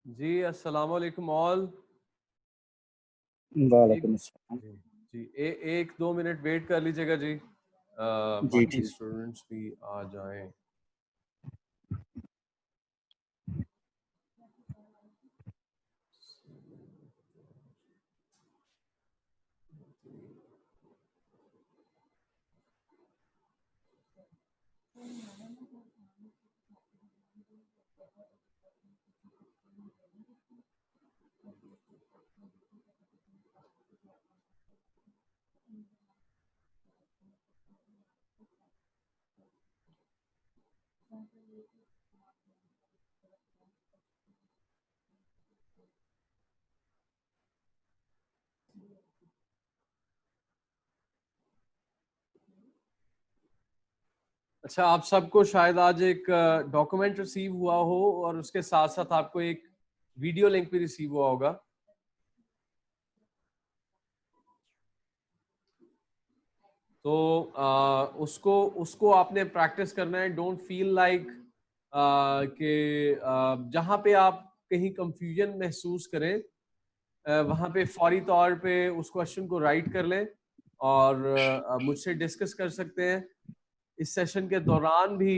जी अस्सलाम वालेकुम ऑल। वालेकुम अस्सलाम। जी जी एक दो मिनट वेट कर लीजिएगा जी, जी बाकी जी। स्टूडेंट्स भी आ जाएं। अच्छा, आप सबको शायद आज एक डॉक्यूमेंट रिसीव हुआ हो और उसके साथ साथ आपको एक वीडियो लिंक भी रिसीव हुआ होगा। तो उसको उसको आपने प्रैक्टिस करना है। डोंट फील लाइक कि जहाँ पे आप कहीं कंफ्यूजन महसूस करें, वहाँ पे फौरी तौर पे उस क्वेश्चन को राइट कर लें और मुझसे डिस्कस कर सकते हैं। इस सेशन के दौरान भी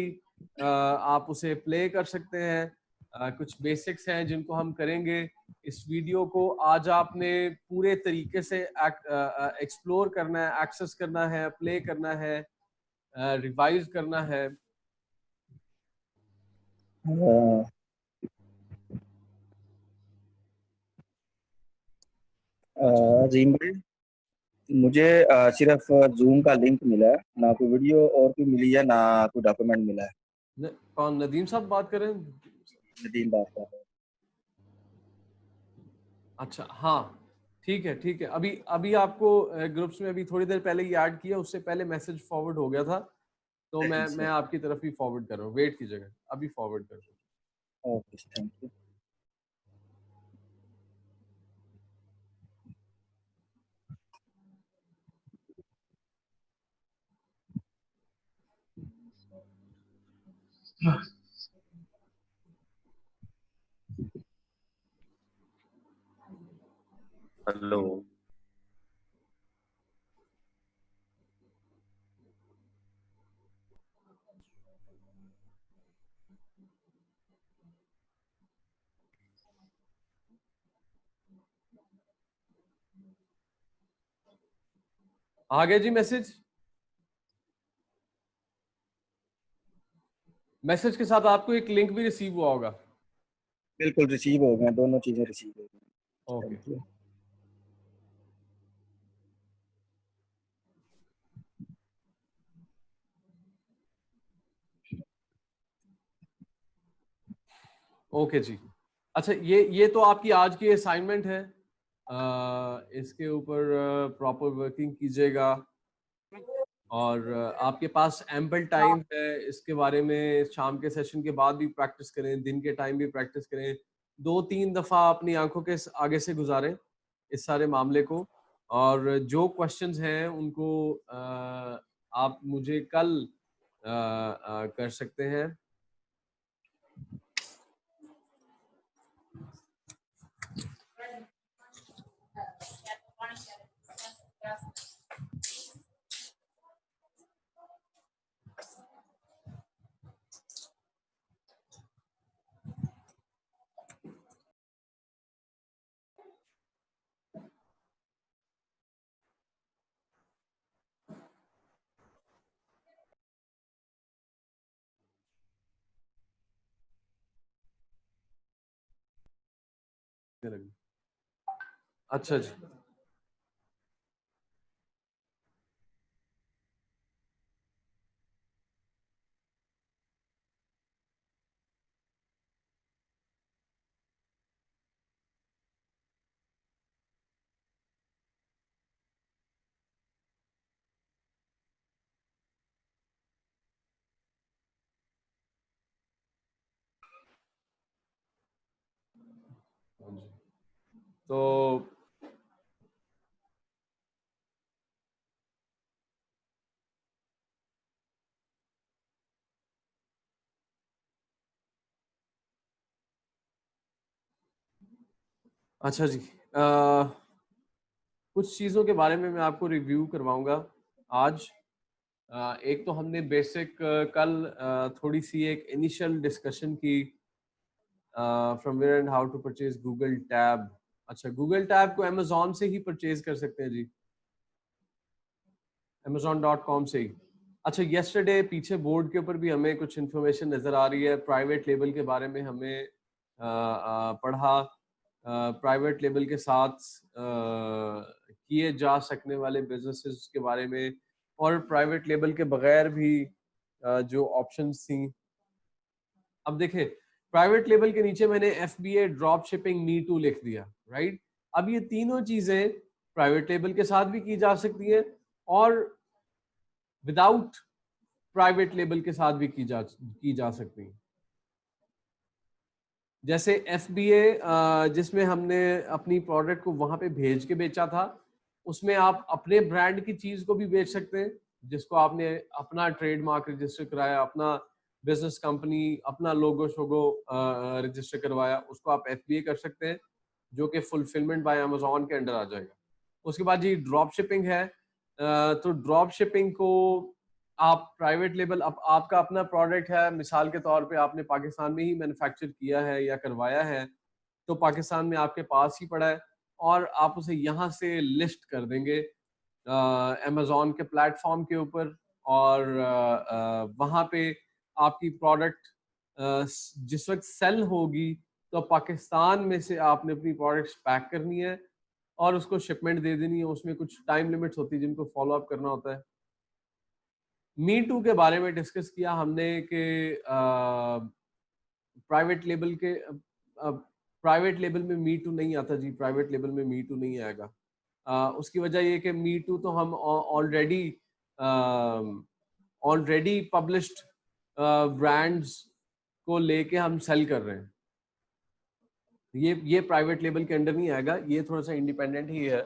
आप उसे प्ले कर सकते हैं। कुछ बेसिक्स हैं जिनको हम करेंगे। इस वीडियो को आज आपने पूरे तरीके से एक्सप्लोर करना है, एक्सेस करना है, प्ले करना है, रिवाइज करना है। अच्छा, अजीम भाई, मुझे सिर्फ जूम का लिंक मिला है, ना कोई वीडियो और कोई मिली है, ना कोई डॉक्यूमेंट मिला है। कौन नदीम साहब बात कर रहे हैं? नदीम बात कर रहा अच्छा हाँ, ठीक है ठीक है। अभी अभी आपको ग्रुप्स में अभी थोड़ी देर पहले ही ऐड किया, उससे पहले मैसेज फॉरवर्ड हो गया था, तो है। मैं आपकी तरफ ही फॉरवर्ड कर रहा हूँ। वेट कीजिएगा, अभी फॉरवर्ड कर रहा हूँ। Okay, thank you. हेलो। आ गया जी मैसेज? मैसेज के साथ आपको एक लिंक भी रिसीव हुआ होगा। बिल्कुल रिसीव हो गए, दोनों चीजें रिसीव हो गई। ओके। Thank you. ओके जी। अच्छा, ये तो आपकी आज की असाइनमेंट है। इसके ऊपर प्रॉपर वर्किंग कीजिएगा और आपके पास एम्पल टाइम है इसके बारे में। शाम के सेशन के बाद भी प्रैक्टिस करें, दिन के टाइम भी प्रैक्टिस करें, 2-3 दफा अपनी आंखों के आगे से गुजारें इस सारे मामले को। और जो क्वेश्चंस हैं उनको आप मुझे कल कर सकते हैं। अच्छा जी। हाँ जी। तो अच्छा जी, कुछ चीज़ों के बारे में मैं आपको रिव्यू करवाऊंगा आज। एक तो हमने बेसिक कल थोड़ी सी एक इनिशियल डिस्कशन की, from where and how to purchase Google tab. अच्छा, गूगल टैब को अमेजोन से ही परचेज कर सकते हैं जी, amazon.com से ही। अच्छा, येस्टरडे पीछे बोर्ड के ऊपर भी हमें कुछ इन्फॉर्मेशन नज़र आ रही है प्राइवेट लेबल के बारे में। हमें पढ़ा प्राइवेट लेबल के साथ किए जा सकने वाले बिजनेसेस के बारे में, और प्राइवेट लेबल के बगैर भी जो ऑप्शंस थी। अब देखें, प्राइवेट लेबल के नीचे मैंने FBA, drop shipping, me too लिख दिया, राइट। अब ये तीनों चीजें प्राइवेट लेबल के साथ भी की जा सकती है और विदाउट प्राइवेट लेबल के साथ भी की जा सकती है। जैसे FBA, जिसमें हमने अपनी प्रोडक्ट को वहां पे भेज के बेचा था, उसमें आप अपने ब्रांड की चीज को भी बेच सकते हैं, जिसको आपने अपना ट्रेडमार्क रजिस्टर कराया, अपना बिजनेस कंपनी, अपना लोगो शोगो रजिस्टर करवाया, उसको आप FBA कर सकते हैं, जो कि फुलफिलमेंट बाय अमेजोन के अंडर आ जाएगा। उसके बाद जी ड्रॉप शिपिंग है। तो ड्रॉप शिपिंग को आप प्राइवेट लेबल, आपका अपना प्रोडक्ट है, मिसाल के तौर पे आपने पाकिस्तान में ही मैन्युफैक्चर किया है या करवाया है, तो पाकिस्तान में आपके पास ही पड़ा है और आप उसे यहाँ से लिस्ट कर देंगे अमेजोन के प्लेटफॉर्म के ऊपर, और वहाँ पे आपकी प्रोडक्ट जिस वक्त सेल होगी तो पाकिस्तान में से आपने अपनी प्रोडक्ट्स पैक करनी है और उसको शिपमेंट दे देनी है। उसमें कुछ टाइम लिमिट्स होती है जिनको फॉलो अप करना होता है। मी टू के बारे में डिस्कस किया हमने कि प्राइवेट लेबल के प्राइवेट लेबल में मी टू नहीं आता जी, प्राइवेट लेबल में मी टू नहीं आएगा। उसकी वजह ये कि मी टू तो हम ऑलरेडी पब्लिश्ड ब्रांड्स को लेके हम सेल कर रहे हैं। ये प्राइवेट लेबल के अंडर नहीं आएगा, ये थोड़ा सा इंडिपेंडेंट ही है।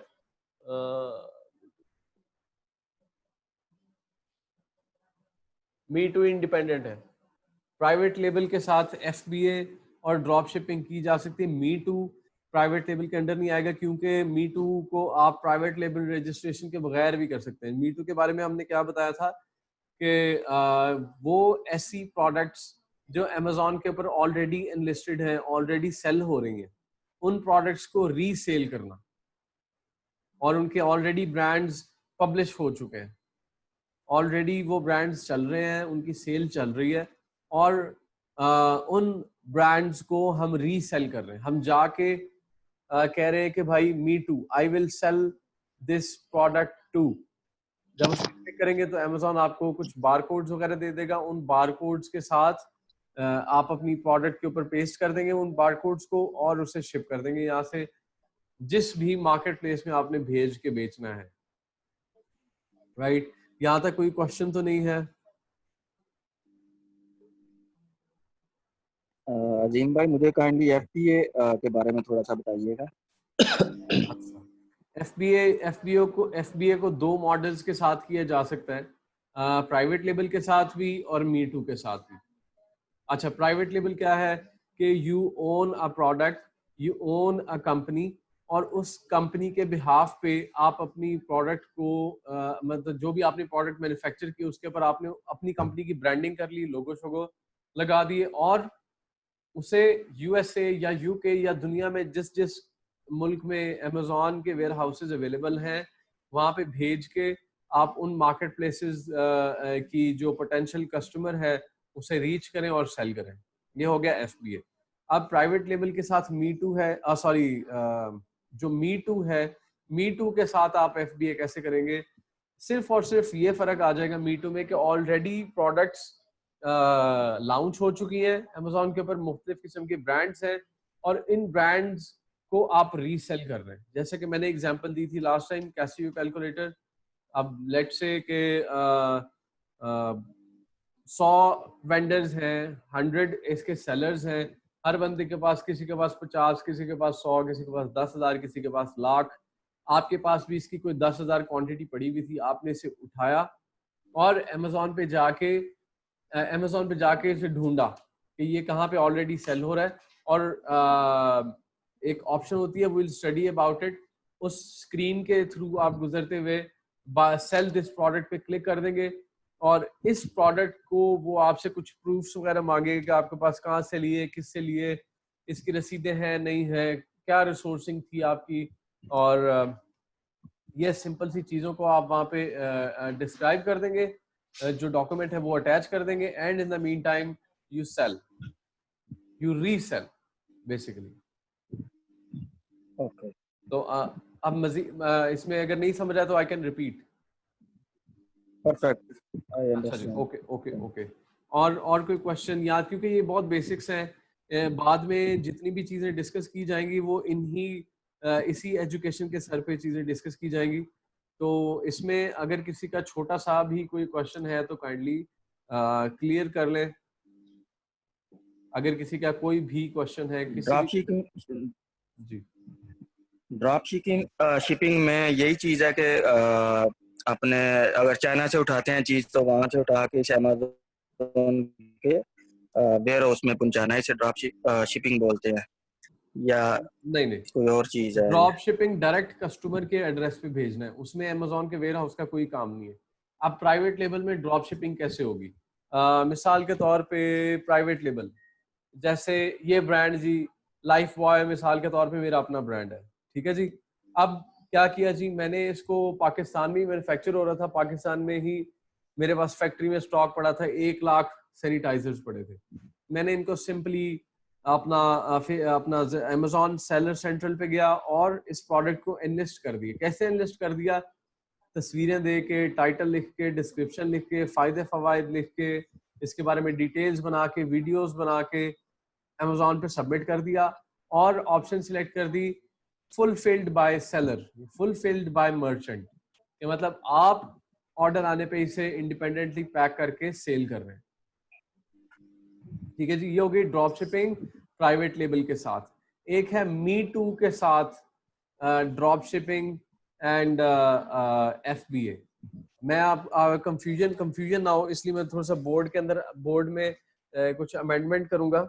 मी टू इंडिपेंडेंट है। प्राइवेट लेबल के साथ FBA और ड्रॉप शिपिंग की जा सकती है। मी टू प्राइवेट लेबल के अंडर नहीं आएगा, क्योंकि मी टू को आप प्राइवेट लेबल रजिस्ट्रेशन के बगैर भी कर सकते हैं। मी टू के बारे में हमने क्या बताया था कि वो ऐसी प्रोडक्ट्स जो अमेजोन के ऊपर ऑलरेडी एनलिस्टेड हैं, ऑलरेडी सेल हो रही हैं, उन प्रोडक्ट्स को रीसेल करना और उनके ऑलरेडी ब्रांड्स पब्लिश हो चुके हैं, ऑलरेडी वो ब्रांड्स चल रहे हैं, उनकी सेल चल रही है, और उन ब्रांड्स को हम रीसेल कर रहे हैं। हम जाके कह रहे हैं कि भाई me too, I will sell this product to. जब उस पर क्लिक करेंगे तो अमेजोन आपको कुछ बारकोड्स वगैरह दे देगा। उन बारकोड्स के साथ आप अपनी प्रोडक्ट के ऊपर पेस्ट कर देंगे उन बारकोड्स को, और उसे शिप कर देंगे यहाँ से जिस भी मार्केट प्लेस में आपने भेज के बेचना है। राइट, यहाँ तक कोई क्वेश्चन तो नहीं है? अजीम भाई, मुझे काइंडली एफपीए के बारे में थोड़ा सा बताइएगा। एफबीए को दो मॉडल्स के साथ किया जा सकता है, प्राइवेट लेबल के साथ भी और मी टू के साथ भी। अच्छा, प्राइवेट लेबल क्या है कि you own a product, you own a company, और उस कंपनी के बिहाफ पे आप अपनी प्रोडक्ट को मतलब जो भी आपने प्रोडक्ट मैन्युफैक्चर की उसके ऊपर आपने अपनी कंपनी की ब्रांडिंग कर ली, लोगो शोगो लगा दिए, और उसे यूएसए या यूके या दुनिया में जिस जिस मुल्क में अमेजोन के वेयर हाउसेज अवेलेबल हैं वहां पे भेज के आप उन मार्केट प्लेसेस की जो पोटेंशियल कस्टमर है उसे रीच करें और सेल करें। ये हो गया एफबीए। अब प्राइवेट लेबल के साथ मी टू है, सॉरी, जो मी टू है, मी टू के साथ आप एफबीए कैसे करेंगे? सिर्फ और सिर्फ ये फर्क आ जाएगा मी टू में कि ऑलरेडी प्रोडक्ट्स लॉन्च हो चुकी हैं अमेजोन के ऊपर, मुख्तलिफ किस्म के ब्रांड्स हैं, और इन ब्रांड्स को आप रीसेल कर रहे हैं। जैसे कि मैंने एग्जांपल दी थी लास्ट टाइम, कैसियो कैलकुलेटर। अब लेट्स से के 100 वेंडर्स हैं, 100 इसके सेलर्स हैं, हर बंदे के पास, किसी के पास 50, किसी के पास 100, किसी के पास 10,000, किसी के पास लाख। आपके पास भी इसकी कोई 10,000 क्वांटिटी पड़ी हुई थी, आपने इसे उठाया और अमेजोन पे जाके इसे ढूंढा कि ये कहाँ पे ऑलरेडी सेल हो रहा है, और एक ऑप्शन होती है विल स्टडी अबाउट इट, उस स्क्रीन के थ्रू आप गुजरते हुए सेल दिस प्रोडक्ट पे क्लिक कर देंगे, और इस प्रोडक्ट को वो आपसे कुछ प्रूफ्स वगैरह मांगेगा कि आपके पास कहाँ से लिए, किससे लिए, इसकी रसीदें हैं नहीं है, क्या रिसोर्सिंग थी आपकी, और ये सिंपल सी चीज़ों को आप वहाँ पे डिस्क्राइब कर देंगे, जो डॉक्यूमेंट है वो अटैच कर देंगे, and in the mean time you sell, you resell basically. Okay, तो अब मजीद इसमें अगर नहीं समझ आया तो I can repeat. Perfect, I अच्छा जी, अंडरस्टैंड। Okay okay okay. और कोई क्वेश्चन याद, क्योंकि ये बहुत बेसिक्स हैं, बाद में जितनी भी चीज़ें डिस्कस की जाएंगी वो इसी एजुकेशन के सर पे चीज़ें डिस्कस की जाएंगी। तो इसमें अगर किसी का छोटा सा भी कोई क्वेश्चन है तो काइंडली क्लियर कर लें। अगर किसी का कोई भी क्वेश्चन है किसी भी, ड्रॉप शिपिंग, जी ड्रॉप शिपिंग शिपिंग में यही चीज़ है कि अपने अगर चाइना से उठाते हैं चीज़ तो वहाँ से उठा के इसे अमेज़न के वेयर हाउस में पहुँचाना है, इसे ड्रॉप शिपिंग बोलते हैं, या नहीं नहीं, कोई और चीज़ है ये? ड्रॉप शिपिंग डायरेक्ट कस्टमर के एड्रेस पे भेजना है, उसमें अमेजोन के वेयर हाउस का कोई काम नहीं है। अब प्राइवेट लेबल में ड्रॉप शिपिंग कैसे होगी? मिसाल के तौर पे प्राइवेट लेबल, जैसे ये ब्रांड जी, लाइफ बॉय मिसाल के तौर पे मेरा अपना ब्रांड है, ठीक है जी। अब क्या किया जी, मैंने इसको पाकिस्तान में ही मैन्युफैक्चर हो रहा था, पाकिस्तान में ही मेरे पास फैक्ट्री में स्टॉक पड़ा था, 1 लाख सैनिटाइजर्स पड़े थे। मैंने इनको सिंपली अपना अमेजोन सेलर सेंट्रल पे गया और इस प्रोडक्ट को एनलिस्ट कर दिया। कैसे एनलिस्ट कर दिया? तस्वीरें दे के, टाइटल लिख के, डिस्क्रिप्शन लिख के, फायदे फवायद लिख के, इसके बारे में डिटेल्स बना के, वीडियोस बना के अमेजोन पे सबमिट कर दिया, और ऑप्शन सिलेक्ट कर दी fulfilled by seller, fulfilled by merchant, कि मतलब आप ऑर्डर आने पे इसे इंडिपेंडेंटली पैक करके सेल कर रहे हैं। ठीक है जी, ये हो गई ड्रॉप शिपिंग प्राइवेट लेबल के साथ। एक है मी टू के साथ ड्रॉप शिपिंग एंड एफबीए। मैं आप कंफ्यूजन ना हो इसलिए मैं थोड़ा सा बोर्ड में कुछ अमेंडमेंट करूंगा।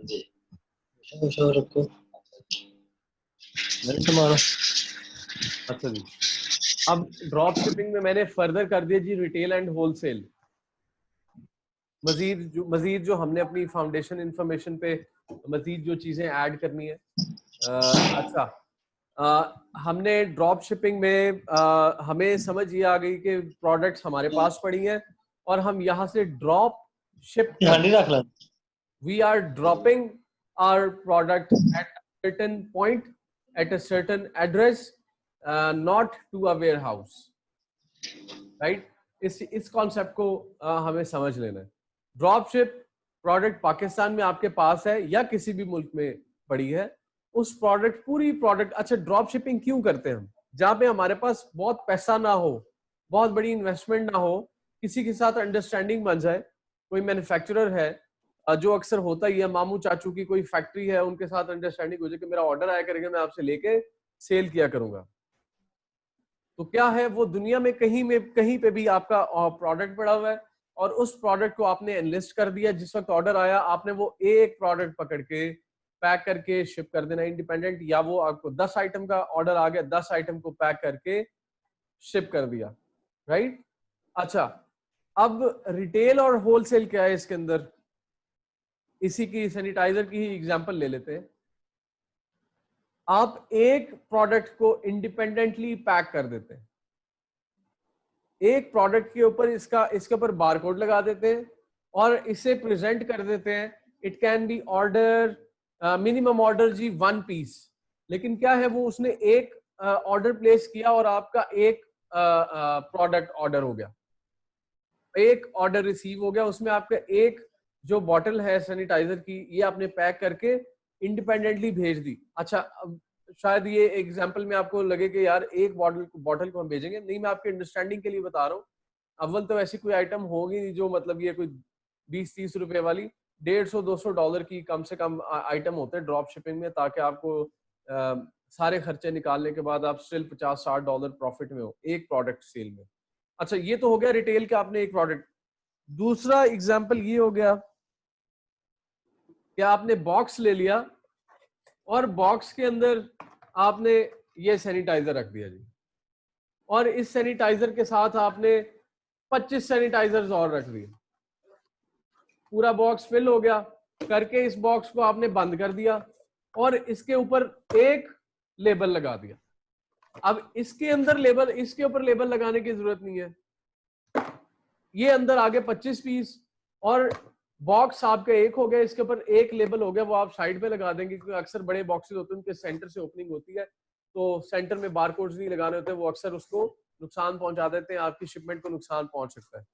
जी शो रखो तुम्हारा। अच्छा जी, अब ड्रॉप शिपिंग में मैंने फर्दर कर दिया जी रिटेल एंड होलसेल। मजीद जो हमने अपनी फाउंडेशन इंफॉर्मेशन पे मजीद जो चीजें ऐड करनी है। अच्छा, हमने ड्रॉप शिपिंग में हमें समझ ये आ गई कि प्रोडक्ट्स हमारे पास पड़ी हैं और हम यहाँ से ड्रॉप शिप हांडी रख ला। we are dropping our product at a certain point at a certain address, not to a warehouse, right? इस कॉन्सेप्ट को हमें समझ लेना है। ड्रॉप शिप प्रोडक्ट पाकिस्तान में आपके पास है या किसी भी मुल्क में पड़ी है, उस प्रोडक्ट पूरी प्रोडक्ट। अच्छा, ड्रॉप शिपिंग क्यों करते हैं हम? जहाँ पे हमारे पास बहुत पैसा ना हो, बहुत बड़ी इन्वेस्टमेंट ना हो, किसी के साथ अंडरस्टैंडिंग बन जाए। कोई मैन्युफैक्चरर है, जो अक्सर होता ही है, मामू चाचू की कोई फैक्ट्री है, उनके साथ अंडरस्टैंडिंग हो जाए कि मेरा ऑर्डर आया करेगा, मैं आपसे लेके सेल किया करूंगा। तो क्या है, वो दुनिया में कहीं पे भी आपका प्रोडक्ट पड़ा हुआ है और उस प्रोडक्ट को आपने एनलिस्ट कर दिया। जिस वक्त ऑर्डर आया आपने वो एक प्रोडक्ट पकड़ के पैक करके शिप कर देना इंडिपेंडेंट, या वो आपको 10 आइटम का ऑर्डर आ गया, 10 आइटम को पैक करके शिप कर दिया, राइट? अच्छा, अब रिटेल और होलसेल क्या है इसके अंदर? इसी की सैनिटाइजर की ही एग्जांपल ले लेते हैं। आप एक प्रोडक्ट को इंडिपेंडेंटली पैक कर देते हैं, एक प्रोडक्ट के ऊपर इसके ऊपर बारकोड लगा देते हैं और इसे प्रेजेंट कर देते हैं। It can be order, minimum order जी 1 पीस, लेकिन क्या है, वो उसने एक ऑर्डर प्लेस किया और आपका एक प्रोडक्ट ऑर्डर हो गया, एक ऑर्डर रिसीव हो गया, उसमें आपका एक जो बॉटल है सैनिटाइजर की, ये आपने पैक करके इंडिपेंडेंटली भेज दी। अच्छा, अब शायद ये एग्जांपल में आपको लगे कि यार एक बॉटल को हम भेजेंगे, नहीं, मैं आपके अंडरस्टैंडिंग के लिए बता रहा हूँ। अव्वल तो ऐसी कोई आइटम होगी नहीं जो मतलब ये कोई 20-30 रुपए वाली, 150-200 डॉलर की कम से कम आइटम होते हैं ड्रॉप शिपिंग में, ताकि आपको सारे खर्चे निकालने के बाद आप स्टिल 50-60 डॉलर प्रॉफिट में हो एक प्रोडक्ट सेल में। अच्छा, ये तो हो गया रिटेल का, आपने एक प्रोडक्ट। दूसरा एग्जांपल ये हो गया कि आपने बॉक्स ले लिया और बॉक्स के अंदर आपने ये सैनिटाइजर रख दिया जी, और इस सैनिटाइजर के साथ आपने 25 सैनिटाइजर्स और रख दिए। पूरा बॉक्स फिल हो गया करके इस बॉक्स को आपने बंद कर दिया और इसके ऊपर एक लेबल लगा दिया। अब इसके अंदर लेबल, इसके ऊपर लेबल लगाने की जरूरत नहीं है। ये अंदर आगे 25 पीस और बॉक्स आपका एक हो गया, इसके ऊपर एक लेबल हो गया, वो आप साइड पे लगा देंगे, क्योंकि अक्सर बड़े बॉक्सेस होते हैं उनके सेंटर से ओपनिंग होती है, तो सेंटर में बारकोड्स नहीं लगाने होते, वो अक्सर उसको नुकसान पहुंचा देते हैं, आपकी शिपमेंट को नुकसान पहुंच सकता है।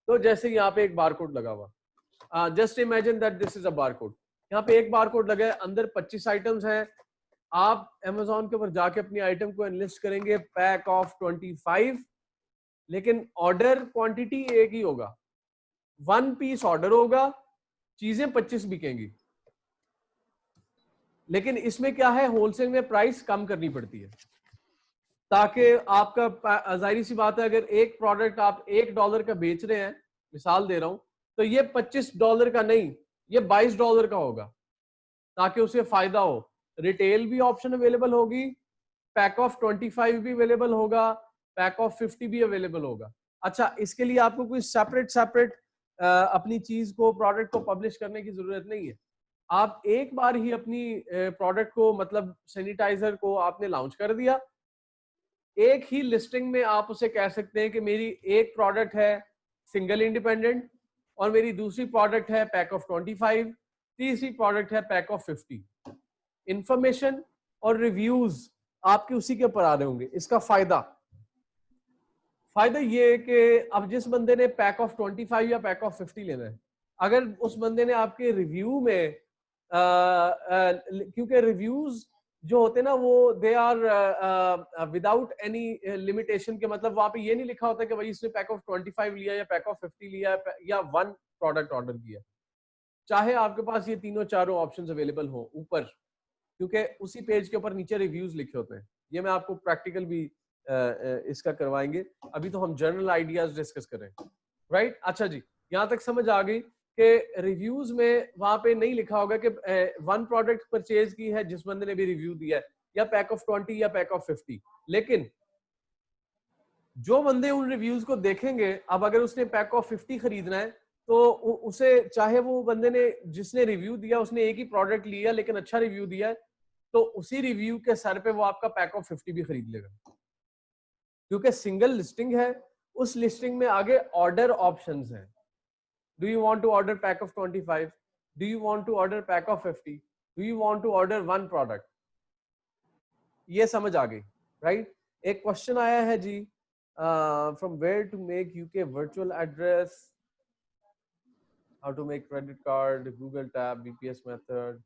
तो जैसे यहाँ पे एक बारकोड लगा हुआ, just imagine that this is a barcode. यहाँ पे एक बारकोड लगा है, अंदर 25 आइटम्स हैं। आप अमेजोन के ऊपर जाके अपनी आइटम को एनलिस्ट करेंगे पैक ऑफ 25, लेकिन ऑर्डर क्वांटिटी एक ही होगा, 1 पीस ऑर्डर होगा, चीजें 25 बिकेंगी। लेकिन इसमें क्या है, होलसेल में प्राइस कम करनी पड़ती है, ताकि आपका, जाहिर सी बात है, अगर एक प्रोडक्ट आप $1 का बेच रहे हैं, मिसाल दे रहा हूं, तो ये $25 का नहीं, ये $22 का होगा, ताकि उसे फायदा हो। रिटेल भी ऑप्शन अवेलेबल होगी, पैक ऑफ 25 भी अवेलेबल होगा, पैक ऑफ 50 भी अवेलेबल होगा। अच्छा, इसके लिए आपको कोई सेपरेट अपनी चीज को, प्रोडक्ट को पब्लिश करने की जरूरत नहीं है। आप एक बार ही अपनी प्रोडक्ट को, मतलब सैनिटाइजर को आपने लॉन्च कर दिया, एक ही लिस्टिंग में आप उसे कह सकते हैं कि मेरी एक प्रोडक्ट है सिंगल इंडिपेंडेंट, और मेरी दूसरी प्रोडक्ट है पैक ऑफ 25, तीसरी प्रोडक्ट है पैक ऑफ 50। इंफॉर्मेशन और रिव्यूज आपके उसी के ऊपर आ रहे होंगे। इसका फायदा ये है कि अब जिस बंदे ने पैक ऑफ 25 या पैक ऑफ 50 लेना है, अगर उस बंदे ने आपके रिव्यू में, क्योंकि रिव्यूज जो होते हैं ना, वो they are without any limitation के, मतलब वहां पे ये नहीं लिखा होता कि भाई इसने पैक ऑफ 25 लिया या पैक ऑफ 50 लिया या 1 प्रोडक्ट ऑर्डर किया। चाहे आपके पास ये तीनों चारों ऑप्शंस अवेलेबल हो ऊपर, क्योंकि उसी पेज के ऊपर नीचे रिव्यूज लिखे होते हैं। ये मैं आपको प्रैक्टिकल भी इसका करवाएंगे, अभी तो हम जनरल आइडियाज डिस्कस करें, राइट? अच्छा जी, यहां तक समझ आ गई कि रिव्यूज में वहां पे नहीं लिखा होगा कि 1 प्रोडक्ट परचेज की है जिस बंदे ने भी रिव्यू दिया है, या पैक ऑफ 20 या पैक ऑफ 50। लेकिन जो बंदे उन रिव्यूज को देखेंगे, अब अगर उसने पैक ऑफ 50 खरीदना है तो उसे, चाहे वो बंदे ने जिसने रिव्यू दिया उसने एक ही प्रोडक्ट लिया लेकिन अच्छा रिव्यू दिया है, तो उसी रिव्यू के सर पे वो आपका पैक ऑफ 50 भी खरीद लेगा, क्योंकि सिंगल लिस्टिंग है। उस लिस्टिंग में आगे ऑर्डर ऑप्शंस हैं। Do you want to order pack of 25? Do you want to order pack of 50? Do you want to order 1 product? ये समझ आ गई, राइट? एक क्वेश्चन आया है जी, from where to make UK virtual address, how to make credit card, Google tab, BPS method.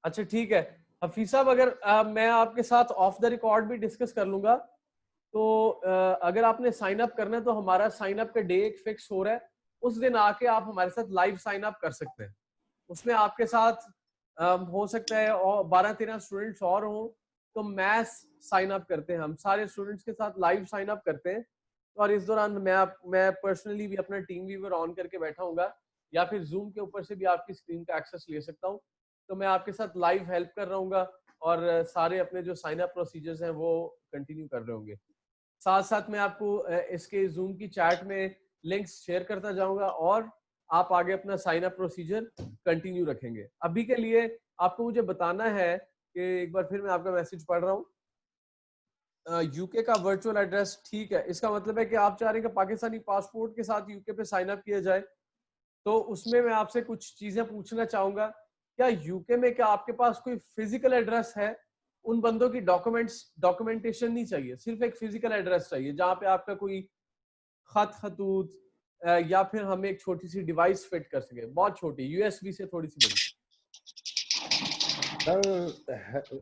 अच्छा ठीक है हफीज साहब, अगर मैं आपके साथ ऑफ द रिकॉर्ड भी डिस्कस कर लूंगा, तो अगर आपने साइन अप करना है तो हमारा साइन अप का डे एक फिक्स हो रहा है, उस दिन आके आप हमारे साथ लाइव साइन अप कर सकते हैं। उसमें आपके साथ हो सकता है और 12-13 स्टूडेंट्स और हों, तो मैथ साइन अप करते हैं, हम सारे स्टूडेंट्स के साथ लाइव साइन अप करते हैं। और इस दौरान मैं पर्सनली भी अपना टीम व्यूअर ऑन करके बैठा हूँगा, या फिर जूम के ऊपर से भी आपकी स्क्रीन का एक्सेस ले सकता हूँ। तो मैं आपके साथ लाइव हेल्प कर रहा हूँगा और सारे अपने जो साइन अप प्रोसीजर्स हैं वो कंटिन्यू कर रहे होंगे। साथ साथ मैं आपको इसके जूम की चैट में लिंक्स शेयर करता जाऊंगा और आप आगे अपना साइन अप प्रोसीजर कंटिन्यू रखेंगे। अभी के लिए आपको मुझे बताना है कि एक बार फिर मैं आपका मैसेज पढ़ रहा हूँ, यूके का वर्चुअल एड्रेस, ठीक है, इसका मतलब है कि आप चाह रहे हैं कि पाकिस्तानी पासपोर्ट के साथ यूके पे साइन अप किया जाए। तो उसमें मैं आपसे कुछ चीजें पूछना चाहूंगा। क्या यूके में क्या आपके पास कोई फिजिकल एड्रेस है? उन बंदों की डॉक्यूमेंटेशन नहीं चाहिए, सिर्फ एक फिजिकल एड्रेस चाहिए जहां पे आपका कोई खतूत या फिर हम एक छोटी सी डिवाइस फिट कर सके, बहुत छोटी, यूएसबी से थोड़ी सी बड़ी। सर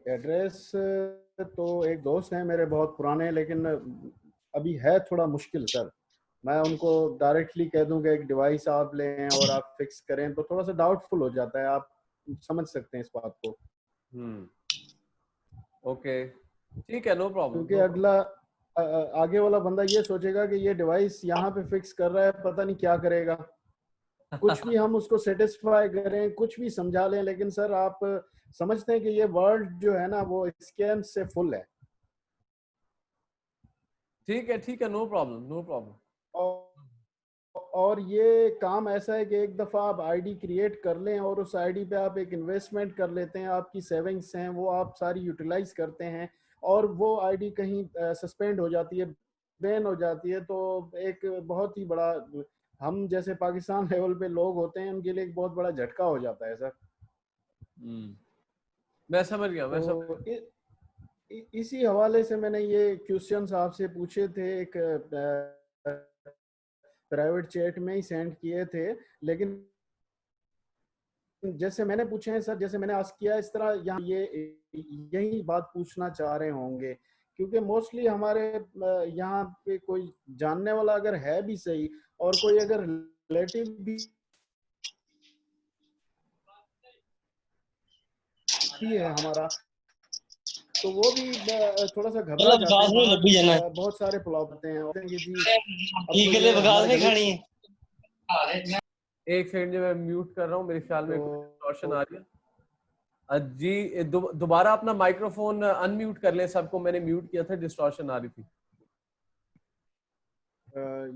एड्रेस तो एक दोस्त हैं मेरे बहुत पुराने, लेकिन अभी है थोड़ा मुश्किल सर। मैं उनको डायरेक्टली कह दूं कि एक डिवाइस आप लें और आप फिक्स करें तो थोड़ा सा डाउटफुल हो जाता है, आप समझ सकते हैं इस बात को। ओके ठीक है, नो प्रॉब्लम। क्योंकि अगला आगे वाला बंदा ये सोचेगा कि ये डिवाइस यहाँ पे फिक्स कर रहा है, पता नहीं क्या करेगा। कुछ भी हम उसको सेटिस्फाई करें, कुछ भी समझा लें, लेकिन सर आप समझते हैं कि ये वर्ल्ड जो है ना वो स्कैम से फुल है। ठीक है, नो प्रॉब्लम, नो प्रॉब्लम। और ये काम ऐसा है कि एक दफ़ा आप आईडी क्रिएट कर लें और उस आईडी पे आप एक इन्वेस्टमेंट कर लेते हैं, आपकी सेविंग्स हैं वो आप सारी यूटिलाइज करते हैं, और वो आईडी कहीं सस्पेंड हो जाती है, बैन हो जाती है, तो एक बहुत ही बड़ा, हम जैसे पाकिस्तान लेवल पे लोग होते हैं उनके लिए एक बहुत बड़ा झटका हो जाता है सर। मैं समझ गया, मैं समझ गया। इसी हवाले से मैंने ये क्वेश्चंस आपसे पूछे थे, एक प्राइवेट चैट में ही सेंड किए थे, लेकिन जैसे मैंने पूछे हैं सर, जैसे मैंने आस्क किया इस तरह यहाँ ये यही बात पूछना चाह रहे होंगे, क्योंकि मोस्टली हमारे यहाँ पे कोई जानने वाला अगर है भी सही, और कोई अगर रिलेटिव भी है हमारा, तो वो भी थोड़ा सा घबरा जाते हैं। बहुत सारे पुलाव होते हैं कि जी एक सेकंड मैं म्यूट कर रहा हूँ, मेरे ख्याल में डिस्टॉर्शन आ रही है जी। दोबारा अपना माइक्रोफोन अनम्यूट कर लें, सबको मैंने म्यूट किया था, डिस्टॉर्शन आ रही थी।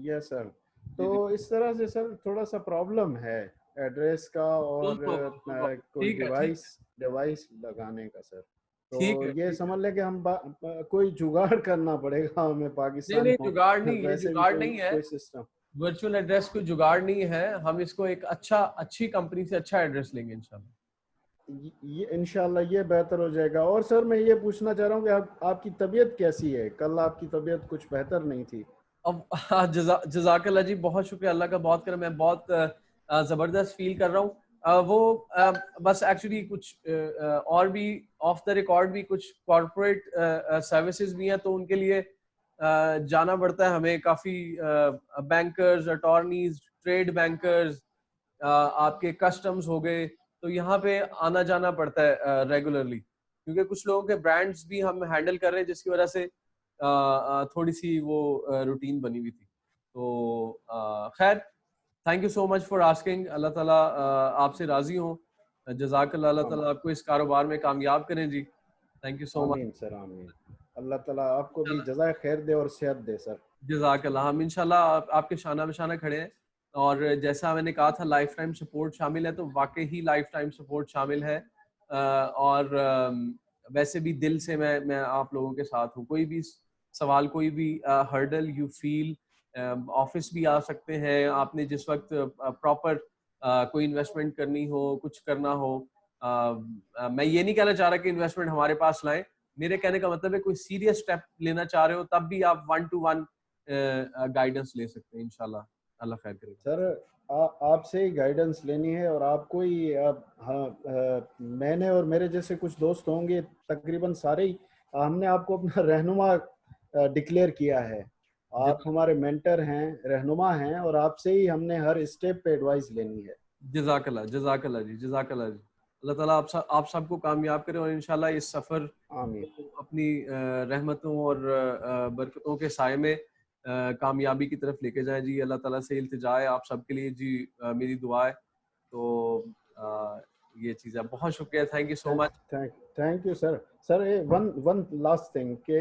यस सर, तो इस तरह से सर थोड़ा सा प्रॉब्लम है एड्रेस का और कोई डिवाइस लगाने का सर। तो ये समझ लें कि हम कोई जुगाड़ करना पड़ेगा हमें पाकिस्तान। नहीं, जुगाड़ नहीं, ये जुगाड़ नहीं है, कोई सिस्टम वर्चुअल एड्रेस कोई जुगाड़ नहीं है। हम इसको एक अच्छी कंपनी से अच्छा एड्रेस लेंगे इंशाल्लाह, ये बेहतर हो जाएगा। और सर मैं ये पूछना चाह रहा हूँ कि आपकी तबीयत कैसी है? कल आपकी तबीयत कुछ बेहतर नहीं थी। अब जज़ाकल्लाह जी, बहुत शुक्रिया, अल्लाह का बहुत कर, मैं बहुत ज़बरदस्त फील कर रहा हूँ। बस एक्चुअली कुछ और भी ऑफ द रिकॉर्ड भी कुछ कॉर्पोरेट सर्विसेज भी हैं, तो उनके लिए जाना पड़ता है हमें। काफ़ी बैंकर्स, अटॉर्नीज, ट्रेड बैंकर्स, आपके कस्टम्स हो गए, तो यहाँ पे आना जाना पड़ता है रेगुलरली, क्योंकि कुछ लोगों के ब्रांड्स भी हम हैंडल कर रहे हैं, जिसकी वजह से थोड़ी सी वो रूटीन बनी हुई थी। तो खैर thank you so much for asking. Allah ताला आपसे राजी हो। जज़ाकल्लाह, अल्लाह ताला आपको इस कारोबार में कामयाब करें जी। Thank you so much. आमीन सर, आमीन। अल्लाह ताला आपको भी जज़ाए खैर दे और सेहत दे सर। जज़ाकल्लाह। हम इंशाल्लाह आपके शाना बशाना खड़े हैं, और जैसा मैंने कहा था लाइफ टाइम सपोर्ट शामिल है, तो वाकई ही लाइफ टाइम सपोर्ट शामिल है। और वैसे भी दिल से मैं आप लोगों के साथ हूँ। कोई भी सवाल, कोई भी हर्डल यू फील, ऑफिस भी आ सकते हैं आपने जिस वक्त प्रॉपर कोई इन्वेस्टमेंट करनी हो, कुछ करना हो। मैं ये नहीं कहना चाह रहा कि इन्वेस्टमेंट हमारे पास लाएं, मेरे कहने का मतलब है कोई सीरियस स्टेप लेना चाह रहे हो तब भी आप 1-to-1 गाइडेंस ले सकते हैं इंशाल्लाह। अल्लाह खैर करेगा। सर आपसे ही गाइडेंस लेनी है और आपको ही हाँ, मैंने और मेरे जैसे कुछ दोस्त होंगे, तकरीबन सारे ही हमने आपको अपना रहनुमा डिक्लेयर किया है। आप हमारे मेंटर हैं, रहनुमा हैं, और आपसे ही हमने हर स्टेप पे एडवाइस लेनी है। जज़ाकल्लाह, जज़ाकल्लाह जी, जज़ाकल्लाह जी। अल्लाह ताला आप सबको कामयाब करे, और इंशाल्लाह इस सफ़र आमीन। को अपनी रहमतों और बरकतों के साए में कामयाबी की तरफ लेके जाएं जी। अल्लाह ताला से इल्तिजा है आप सबके लिए जी, मेरी दुआ है। तो ये चीज़ है। बहुत शुक्रिया, thank you so much. Thank you sir. Sir one one last thing कि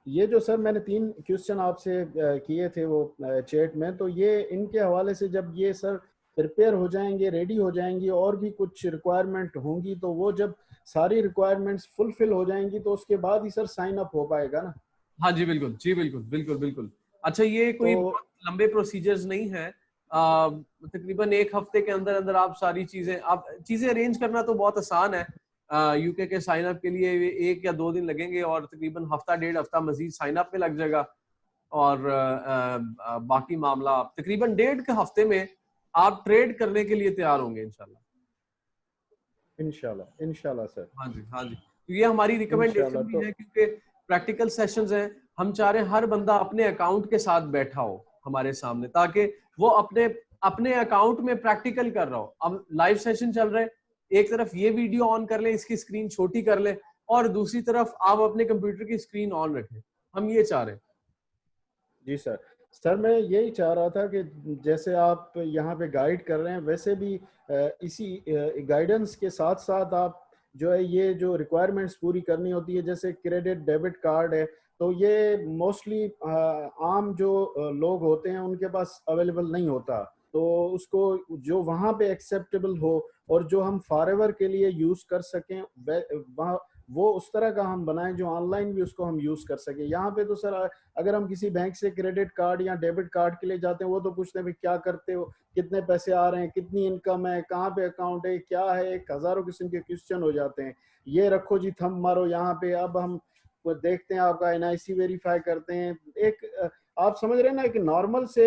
ये जो सर मैंने 3 क्वेश्चन आपसे किए थे वो चैट में, तो ये इनके हवाले से जब ये सर प्रिपेयर हो जाएंगे, रेडी हो जाएंगी, और भी कुछ रिक्वायरमेंट होंगी, तो वो जब सारी रिक्वायरमेंट्स फुलफिल हो जाएंगी तो उसके बाद ही सर साइन अप हो पाएगा ना? हाँ जी, बिल्कुल जी, बिल्कुल बिल्कुल बिल्कुल। अच्छा, ये कोई तो बहुत लंबे प्रोसीजर्स नहीं है। तकरीबन 1 हफ्ते के अंदर अंदर आप सारी चीजें अरेंज करना तो बहुत आसान है। यूके के साइन अप के लिए 1 या 2 दिन लगेंगे, और तकरीबन हफ्ता 1.5 हफ्ता मजीद साइन अप में लग जाएगा। और बाकी मामला तकरीबन 1.5 हफ्ते में आप ट्रेड करने के लिए तैयार होंगे इंशाल्लाह। इंशाल्लाह, इंशाल्लाह सर, हाँ जी, हाँ जी। तो ये हमारी रिकमेंडेशन इंशाल्लाह। भी तो है, क्योंकि प्रैक्टिकल सेशंस हैं। हम चाह रहे हैं हर बंदा अपने अकाउंट के साथ बैठा हो हमारे सामने, ताकि वो अपने अपने अकाउंट में प्रैक्टिकल कर रहा हो। अब लाइव सेशन चल रहे हैं, एक तरफ ये वीडियो ऑन कर लें, इसकी स्क्रीन छोटी कर लें, और दूसरी तरफ आप अपने कंप्यूटर की स्क्रीन ऑन रखें। हम ये चाह रहे हैं। जी सर। सर मैं यही चाह रहा था कि जैसे आप यहाँ पे गाइड कर रहे हैं, वैसे भी इसी गाइडेंस के साथ साथ आप जो है ये जो रिक्वायरमेंट्स पूरी करनी होती है, जैसे क्रेडिट डेबिट कार्ड है, तो ये मोस्टली आम जो लोग होते हैं उनके पास अवेलेबल नहीं होता। तो उसको जो वहाँ पे एक्सेप्टेबल हो और जो हम फॉरएवर के लिए यूज़ कर सकें, वहाँ वो उस तरह का हम बनाएं जो ऑनलाइन भी उसको हम यूज़ कर सकें। यहाँ पे तो सर अगर हम किसी बैंक से क्रेडिट कार्ड या डेबिट कार्ड के लिए जाते हैं, वो तो पूछते हैं भाई क्या करते हो, कितने पैसे आ रहे हैं, कितनी इनकम है, कहाँ पे अकाउंट है, क्या है, एक हजारों किस्म के क्वेश्चन हो जाते हैं। ये रखो जी, थंब मारो यहाँ पे, अब हम वो देखते हैं, आपका एनआईसी वेरीफाई करते हैं। एक आप समझ रहे हैं ना कि नॉर्मल से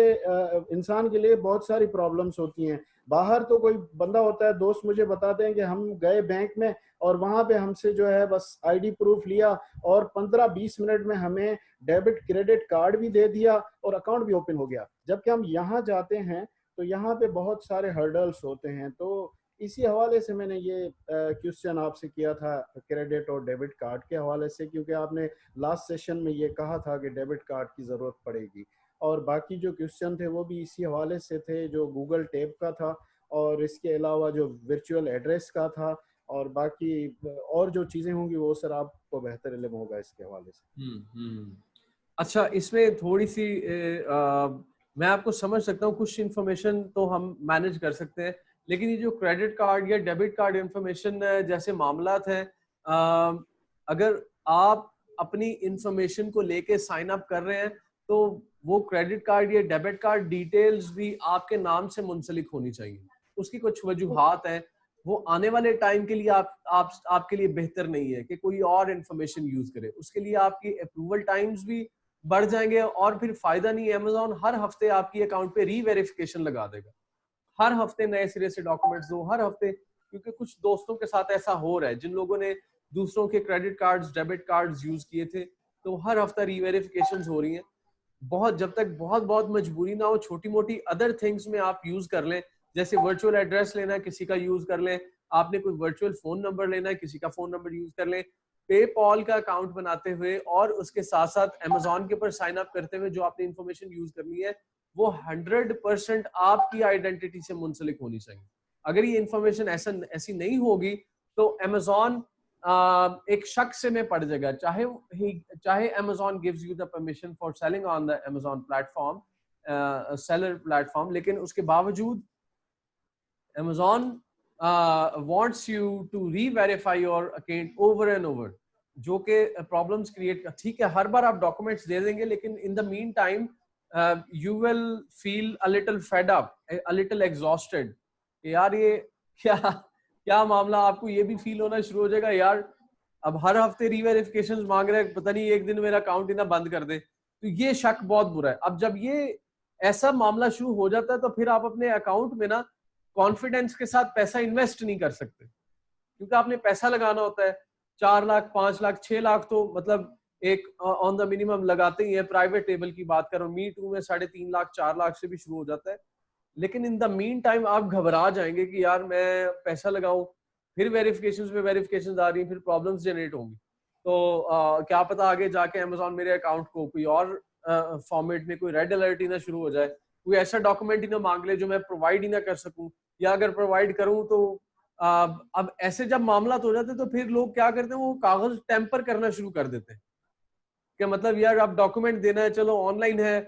इंसान के लिए बहुत सारी प्रॉब्लम्स होती हैं। बाहर तो कोई बंदा होता है, दोस्त मुझे बताते हैं कि हम गए बैंक में और वहां पे हमसे जो है बस आईडी प्रूफ लिया और 15-20 मिनट में हमें डेबिट क्रेडिट कार्ड भी दे दिया और अकाउंट भी ओपन हो गया। जबकि हम यहाँ जाते हैं तो यहाँ पे बहुत सारे हर्डल्स होते हैं। तो इसी हवाले से मैंने ये क्वेश्चन आपसे किया था क्रेडिट और डेबिट कार्ड के हवाले से, क्योंकि आपने लास्ट सेशन में ये कहा था कि डेबिट कार्ड की ज़रूरत पड़ेगी। और बाकी जो क्वेश्चन थे वो भी इसी हवाले से थे, जो गूगल टैब का था और इसके अलावा जो वर्चुअल एड्रेस का था, और बाकी और जो चीज़ें होंगी वो सर आपको बेहतर इल्म होगा इसके हवाले से। अच्छा, इसमें थोड़ी सी मैं आपको समझ सकता हूँ, कुछ इन्फॉर्मेशन तो हम मैनेज कर सकते हैं, लेकिन ये जो क्रेडिट कार्ड या डेबिट कार्ड इन्फॉर्मेशन जैसे मामलात हैं, अगर आप अपनी इन्फॉर्मेशन को लेके साइन अप कर रहे हैं, तो वो क्रेडिट कार्ड या डेबिट कार्ड डिटेल्स भी आपके नाम से मुंसलिक होनी चाहिए। उसकी कुछ वजूहात हैं, वो आने वाले टाइम के लिए आपके लिए बेहतर नहीं है कि कोई और इन्फॉर्मेशन यूज करे। उसके लिए आपकी अप्रूवल टाइम्स भी बढ़ जाएंगे, और फिर फायदा नहीं है। अमेज़न हर हफ्ते आपकी अकाउंट पे रीवेरिफिकेशन लगा देगा, हर हफ्ते नए सिरे से डॉक्यूमेंट्स दो, हर हफ्ते। क्योंकि कुछ दोस्तों के साथ ऐसा हो रहा है, जिन लोगों ने दूसरों के credit cards debit cards use किए थे, तो हर हफ्ता रीवेरिफिकेशंस हो रही हैं। बहुत जब तक बहुत बहुत मजबूरी ना हो, छोटी मोटी अदर थिंग्स में आप यूज कर लें। जैसे वर्चुअल एड्रेस लेना है, किसी का यूज कर लें। आपने कोई वर्चुअल फोन नंबर लेना है, किसी का फोन नंबर यूज कर लें। पेपॉल का अकाउंट बनाते हुए और उसके साथ साथ अमेज़न के ऊपर साइन अप करते हुए जो आपने इंफॉर्मेशन यूज करनी है, वो 100% आपकी आइडेंटिटी से मुंसलिक होनी चाहिए। अगर ये इंफॉर्मेशन ऐसी नहीं होगी तो अमेजोन एक शक से में पड़ जाएगा, चाहे Amazon gives you the permission for selling on the Amazon platform, seller platform, लेकिन उसके बावजूद Amazon wants you to re-verify your account over and over, जो कि प्रॉब्लम्स क्रिएट, ठीक है हर बार आप डॉक्यूमेंट्स दे देंगे, लेकिन इन the mean time you will feel a little fed up, a little exhausted, यार ये क्या क्या मामला, आपको ये भी फील होना शुरू हो जाएगा यार अब हर हफ्ते रीवेरिफिकेशंस मांग रहे हैं, पता नहीं एक दिन मेरा अकाउंट ही ना बंद कर दे। तो ये शक बहुत बुरा है। अब जब ये ऐसा मामला शुरू हो जाता है तो फिर आप अपने अकाउंट में ना कॉन्फिडेंस के साथ पैसा इन्वेस्ट नहीं कर सकते, क्योंकि आपने पैसा लगाना होता है। 4 लाख 5 लाख 6 लाख तो मतलब एक ऑन द मिनिमम लगाते ही है। प्राइवेट टेबल की बात करो, मी टू में 3.5 लाख 4 लाख से भी शुरू हो जाता है। लेकिन इन द मीन टाइम आप घबरा जाएंगे कि यार मैं पैसा लगाऊं, फिर वेरिफिकेशंस में वेरिफिकेशंस आ रही हैं, फिर प्रॉब्लम्स जनरेट होंगी, तो क्या पता आगे जाके अमेजोन मेरे अकाउंट को कोई और फॉर्मेट में कोई रेड अलर्ट ही ना शुरू हो जाए, कोई ऐसा डॉक्यूमेंट ही ना मांग ले जो मैं प्रोवाइड ही ना कर सकूं, या अगर प्रोवाइड करूं तो अब ऐसे जब मामला हो जाते हैं तो फिर लोग क्या करते हैं, वो कागज टेम्पर करना शुरू कर देते हैं कि मतलब यार आप डॉक्यूमेंट देना है, चलो ऑनलाइन है,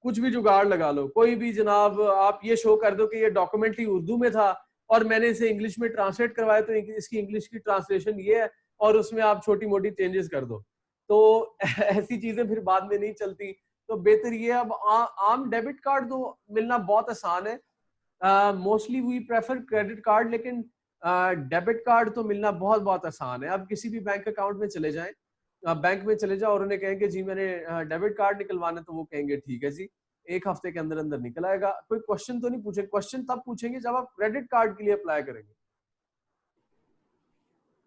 कुछ भी जुगाड़ लगा लो, कोई भी जनाब आप ये शो कर दो कि ये डॉक्यूमेंट ही उर्दू में था और मैंने इसे इंग्लिश में ट्रांसलेट करवाया, तो इसकी इंग्लिश की ट्रांसलेशन ये है और उसमें आप छोटी मोटी चेंजेस कर दो। तो ऐसी चीजें फिर बाद में नहीं चलती। तो बेहतर ये अब आम डेबिट कार्ड तो मिलना बहुत आसान है, mostly we prefer credit card, लेकिन डेबिट कार्ड तो मिलना बहुत बहुत आसान है। आप किसी भी बैंक अकाउंट में चले जाएं, बैंक में चले जाओ और उन्हें कहेंगे जी मैंने डेबिट कार्ड निकलवाना, तो वो कहेंगे ठीक है जी, 1 हफ्ते के अंदर अंदर निकल आएगा। कोई क्वेश्चन तो नहीं पूछेंगे, क्वेश्चन तब पूछेंगे जब आप क्रेडिट कार्ड के लिए अप्लाई करेंगे।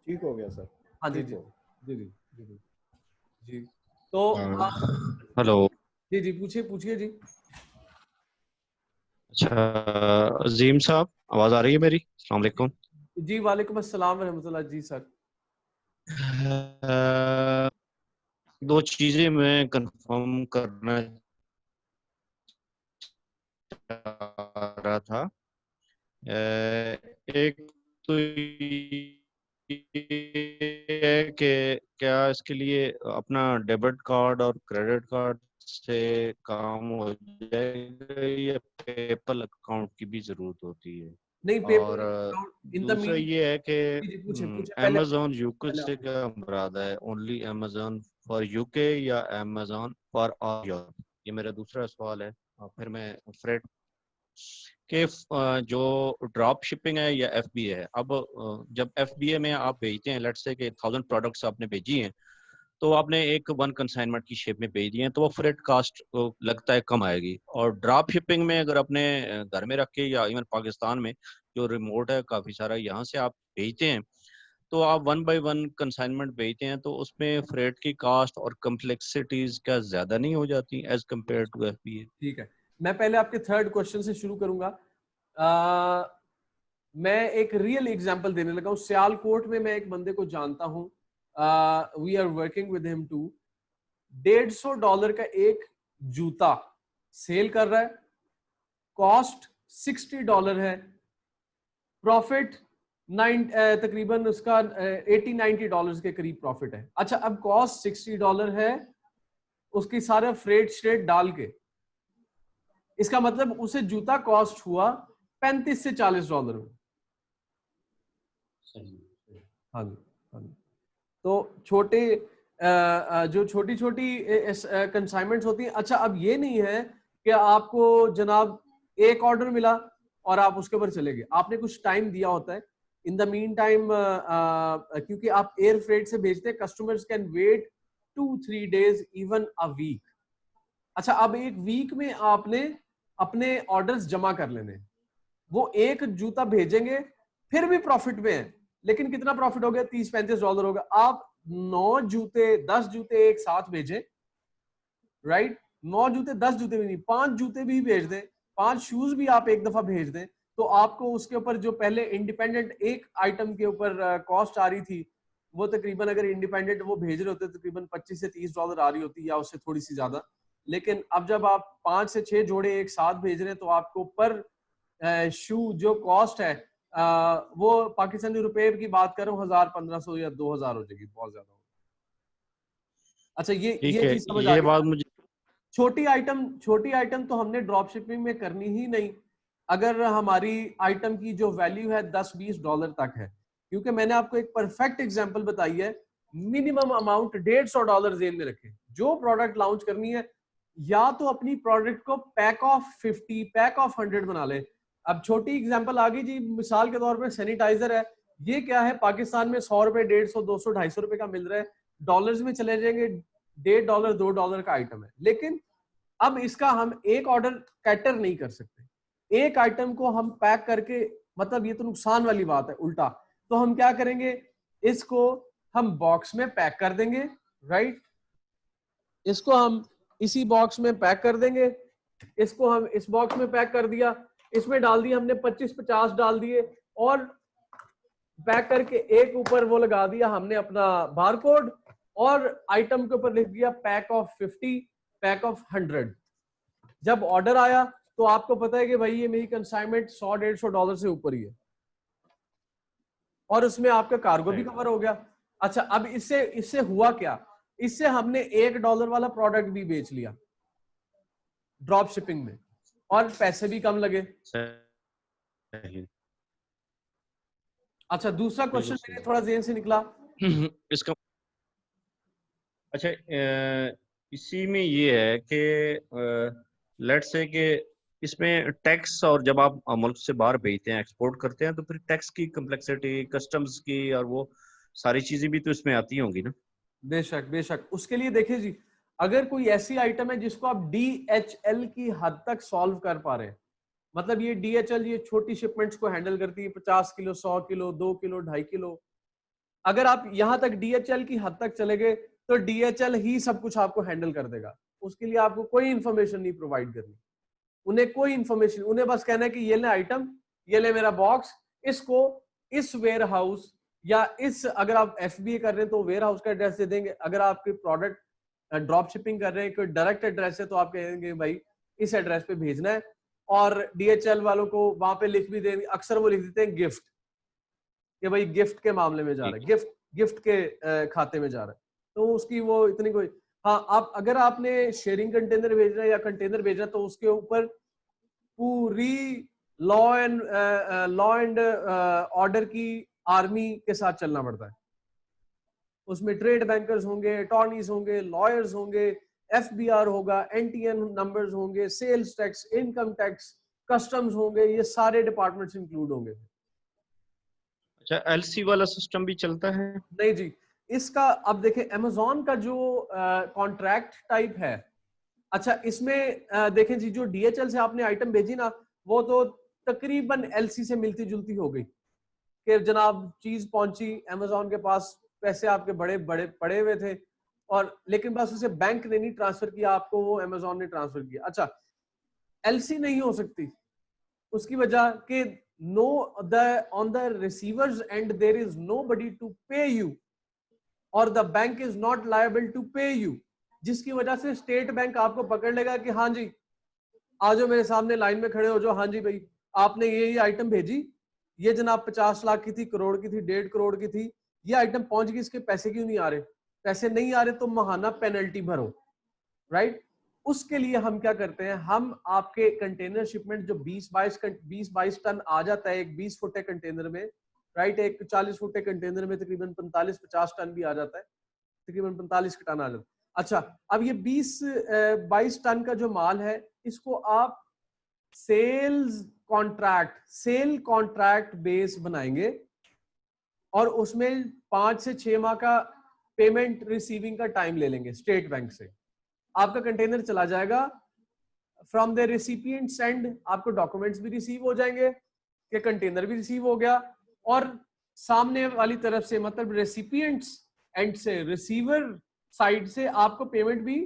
ठीक हो गया सर। हाँ जी ठीक जी हो। जी जी जी जी जी। तो हेलो। जी जी पूछिए पूछिए जी। अच्छा, अजीम साहब आवाज आ रही है मेरी? अस्सलाम वालेकुम। जी वालेकुम अस्सलाम रहमतुल्लाह जी सर। दो चीजें मैं कंफर्म करना चाह रहा था। एक तो ये है कि क्या इसके लिए अपना डेबिट कार्ड और क्रेडिट कार्ड से काम हो जाएगा या पेपल अकाउंट की भी जरूरत होती है? नहीं और पेपर अकाउंट इन द दूसरा मीन, ये है जी जी पूछे कि पूछे पहले अमेजोन यूके पहले से आप पूछे। क्या मुराद है? ओनली अमेजोन फॉर यूके या अमेजोन फॉर ऑल यूरोप? ये मेरा दूसरा सवाल है। और फिर मैं फ्रेट के जो ड्रॉप शिपिंग है या एफबीए है, अब जब एफबीए में आप भेजते हैं, लेट्स से कि 1000 प्रोडक्ट्स आपने भेजी हैं, तो आपने एक वन कंसाइनमेंट की शेप में भेज दिए हैं, तो वो फ्रेट कास्ट लगता है कम आएगी। और ड्रॉप शिपिंग में अगर अपने घर में रख के या इवन पाकिस्तान में जो रिमोट है काफ़ी सारा, यहाँ से आप भेजते हैं, तो आप 1 बाय 1 कंसाइनमेंट भेजते हैं, तो उसमें फ्रेट की कास्ट और कम्प्लेक्सिटीज क्या ज़्यादा नहीं हो जाती एज कम्पेयर टू एफबीए? ठीक है, मैं पहले आपके थर्ड क्वेश्चन से शुरू करूंगा। मैं एक रियल एग्जांपल देने लगा हूं। सियालकोट में मैं एक बंदे को जानता हूं, we are working with him too. $150 का एक जूता सेल कर रहा है, कॉस्ट $60 है, प्रॉफिट तकरीबन उसका $80-90 के करीब प्रॉफिट है। अच्छा अब कॉस्ट $60 है, उसकी सारा फ्रेट श्रेट डाल के, इसका मतलब उसे जूता कॉस्ट हुआ $35 से $40 में। हाँ जी हाँ जी। तो छोटे जो छोटी छोटी कंसाइनमेंट्स होती हैं। अच्छा अब ये नहीं है कि आपको जनाब एक ऑर्डर मिला और आप उसके ऊपर चले गए, आपने कुछ टाइम दिया होता है। इन द मीन टाइम क्योंकि आप एयर फ्रेट से भेजते हैं, customers can wait 2-3 days even a week. अच्छा अब एक वीक में आपने अपने ऑर्डर्स जमा कर लेने, वो एक जूता भेजेंगे फिर भी प्रॉफिट में है, लेकिन कितना प्रॉफिट हो गया? $30-35 होगा। आप 9 जूते 10 जूते एक साथ भेजें, राइट? 9 जूते 10 जूते भी नहीं, 5 जूते भी भेज दें, 5 शूज भी आप एक दफा भेज दें, तो आपको उसके ऊपर जो पहले इंडिपेंडेंट एक आइटम के ऊपर कॉस्ट आ रही थी, वो तकरीबन अगर इंडिपेंडेंट वो भेज रहे होते तकरीबन $25 से $30 आ रही होती, या उससे थोड़ी सी ज्यादा। लेकिन अब जब आप 5 से 6 जोड़े एक साथ भेज रहे हैं तो आपको पर शू जो कॉस्ट है वो पाकिस्तानी रुपए की बात कर रहा हूँ 1000-1500 या 2000 हो जाएगी, बहुत ज्यादा। अच्छा, ठीक ये है, चीज समझ आ ये गई। बात मुझे छोटी आइटम तो हमने ड्रॉप शिपिंग में करनी ही नहीं अगर हमारी आइटम की जो वैल्यू है $10-20 तक है, क्योंकि मैंने आपको एक परफेक्ट एग्जांपल बताई है। मिनिमम अमाउंट $150 जेब में रखें। जो प्रोडक्ट लॉन्च करनी है या तो अपनी प्रोडक्ट को पैक ऑफ 50 पैक ऑफ 100 बना ले। अब छोटी एग्जांपल आ गई जी, मिसाल के तौर पे सैनिटाइजर है, ये क्या है पाकिस्तान में 100 रुपए, 150, 200, 250 रुपए का मिल रहा है, डॉलर्स में चले जाएंगे $1.5 $2 का आइटम है। लेकिन अब इसका हम एक ऑर्डर कैटर नहीं कर सकते, एक आइटम को हम पैक करके, मतलब ये तो नुकसान वाली बात है उल्टा। तो हम क्या करेंगे, इसको हम बॉक्स में पैक कर देंगे, राइट, इसको हम इसी बॉक्स में पैक कर देंगे, इसको हम इस बॉक्स में पैक कर दिया, इसमें डाल दिया हमने 25-50 डाल दिए और पैक करके एक ऊपर वो लगा दिया हमने अपना बारकोड और आइटम के ऊपर लिख दिया पैक ऑफ 50 पैक ऑफ 100। जब ऑर्डर आया तो आपको पता है कि भाई ये मेरी कंसाइनमेंट $100-150 से ऊपर ही है और उसमें आपका कार्गो भी कवर हो गया। अच्छा, अब इससे हुआ क्या, इससे हमने $1 वाला प्रोडक्ट भी बेच लिया ड्रॉप शिपिंग में और पैसे भी कम लगे। सही। अच्छा, दूसरा क्वेश्चन बिल्कुल मेरे थोड़ा ज़हन से निकला। इसका अच्छा इसी में ये है कि लेट्स से कि इसमें टैक्स, और जब आप मुल्क से बाहर भेजते हैं, एक्सपोर्ट करते हैं, तो फिर टैक्स की कम्प्लेक्सिटी, कस्टम्स की और वो सारी चीजें भी तो इसमें आती होंगी ना। बेशक बेशक, उसके लिए देखिए जी, अगर कोई ऐसी आइटम है जिसको आप DHL की हद तक सॉल्व कर पा रहे हैं, मतलब ये DHL ये छोटी शिपमेंट्स को हैंडल करती है, 50 किलो, 100 किलो, 2 किलो, 2.5 किलो, अगर आप यहां तक DHL की हद तक चले गए तो DHL ही सब कुछ आपको हैंडल कर देगा। उसके लिए आपको कोई इंफॉर्मेशन नहीं प्रोवाइड करनी, उन्हें कोई इंफॉर्मेशन, उन्हें बस कहना है कि ये ले आइटम, ये ले मेरा बॉक्स, इसको इस वेयर हाउस या इस, अगर आप FBA कर रहे हैं तो वेयर हाउस का एड्रेस दे देंगे, अगर आपके प्रोडक्ट ड्रॉप शिपिंग कर रहे हैं कोई डायरेक्ट एड्रेस है तो आप कहेंगे भाई इस एड्रेस पे भेजना है, और DHL वालों को वहां पे लिख भी देंगे, अक्सर वो लिख देते हैं गिफ्ट, कि भाई गिफ्ट के मामले में जा रहा है, गिफ्ट के खाते में जा रहा है, तो उसकी वो इतनी कोई। हाँ, आप अगर आपने शेयरिंग कंटेनर भेजना है या कंटेनर भेजना तो उसके ऊपर पूरी लॉ एंड ऑर्डर की आर्मी के साथ चलना पड़ता है। उसमें ट्रेड बैंकर्स होंगे, अटॉर्नीज होंगे, लॉयर्स होंगे, FBR होगा, NTN नंबर्स होंगे, sales tax, income tax, customs होंगे, ये सारे डिपार्टमेंट्स इंक्लूड होंगे। अच्छा, LC वाला सिस्टम भी चलता है? नहीं जी, इसका अब देखें Amazon का जो कॉन्ट्रैक्ट टाइप है, अच्छा इसमें देखें जी, जो DHL से आपने आइटम भेजी ना, वो तो तकरीबन LC से मिलती जुलती हो गई कि जनाब चीज पहुंची Amazon के पास, पैसे आपके बड़े बड़े पड़े हुए थे, और लेकिन बस उसे बैंक ने नहीं ट्रांसफर किया आपको, वो Amazon ने ट्रांसफर किया। अच्छा, LC नहीं हो सकती, उसकी वजह कि no on the receivers and there is nobody to pay you और the bank is not liable to pay you, जिसकी वजह से स्टेट बैंक आपको पकड़ लेगा कि हाँ जी आ जाओ मेरे सामने लाइन में खड़े हो जाओ, हाँ जी भाई आपने ये आइटम भेजी, ये जनाब 50 लाख की थी, करोड़ की थी, 1.5 करोड़ की थी, ये आइटम पहुंच गई, इसके पैसे क्यों नहीं आ रहे, पैसे नहीं आ रहे तो महाना पेनल्टी भरो, राइट। उसके लिए हम क्या करते हैं, हम आपके कंटेनर शिपमेंट जो 20-22 टन आ जाता है एक 20 फुट कंटेनर में, राइट, एक 40 फुट कंटेनर में तकरीबन 45-50 टन भी आ जाता है, तकरीबन 45 टन आ जाता है। अच्छा, अब ये 20-22 टन का जो माल है, इसको आप सेल कॉन्ट्रैक्ट बेस बनाएंगे और उसमें 5 से 6 माह का पेमेंट रिसीविंग का टाइम ले लेंगे स्टेट बैंक से। आपका कंटेनर चला जाएगा, फ्रॉम द रेसिपिएंट सेंड, आपको डॉक्यूमेंट्स भी रिसीव हो जाएंगे कि कंटेनर भी रिसीव हो गया, और सामने वाली तरफ से मतलब रेसिपिएंट्स एंड से, रिसीवर साइड से आपको पेमेंट भी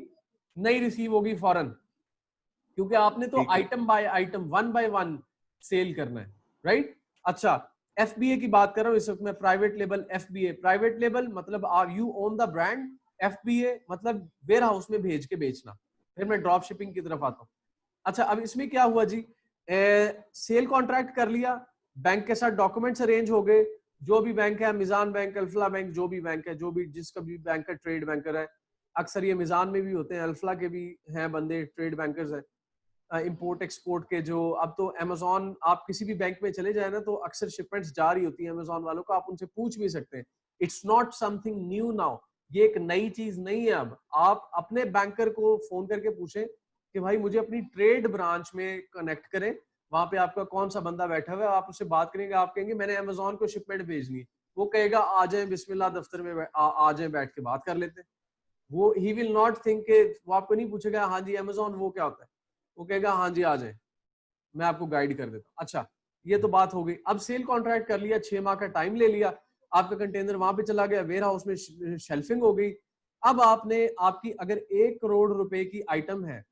नहीं रिसीव होगी फौरन, क्योंकि आपने तो item by item, 1 by 1 sell करना है, राइट। अच्छा, FBA की बात कर रहा हूं इस वक्त मैं, private label FBA, private label मतलब you own the brand, FBA मतलब वेयर हाउस में भेज के बेचना, फिर मैं ड्रॉप शिपिंग की तरफ आता हूँ। अच्छा, अब इसमें क्या हुआ जी, सेल कॉन्ट्रैक्ट कर लिया, बैंक के साथ डॉक्यूमेंट्स अरेंज हो गए, जो भी बैंक है, मिजान बैंक, अल्फला बैंक, जो भी बैंक है, जो भी जिसका भी बैंक का ट्रेड बैंकर है, अक्सर ये मिजान में भी होते हैं, अल्फला के भी हैं बंदे ट्रेड बैंकर्स हैं, इंपोर्ट एक्सपोर्ट के जो, अब तो अमेजोन, आप किसी भी बैंक में चले जाए ना तो अक्सर शिपमेंट्स जा रही होती है अमेजोन वालों को, आप उनसे पूछ भी सकते हैं। It's not something new now, ये एक नई चीज नहीं है। अब आप अपने बैंकर को फोन करके पूछें कि भाई मुझे अपनी ट्रेड ब्रांच में कनेक्ट करें, वहां पे आपका कौन सा बंदा बैठा हुआ है, आप उससे बात करेंगे, आप कहेंगे मैंने अमेजोन को शिपमेंट भेजनी है, वो कहेगा आ जाए बिस्मिल्लाह दफ्तर में आ जाए, बैठ के बात कर लेते हैं। वो ही विल नॉट थिंक के, वो आपको नहीं पूछेगा हाँ जी अमेजोन वो क्या होता है, वो कहेगा हाँ जी आ जाए, मैं आपको गाइड कर देता हूँ। अच्छा, ये तो बात हो गई। अब सेल कॉन्ट्रैक्ट कर लिया, 6 माह का टाइम ले लिया, आपका कंटेनर वहां पे चला गया, वेयर हाउस में शेल्फिंग हो गई। अब आपने, आपकी अगर 1 करोड़ रुपए की आइटम है,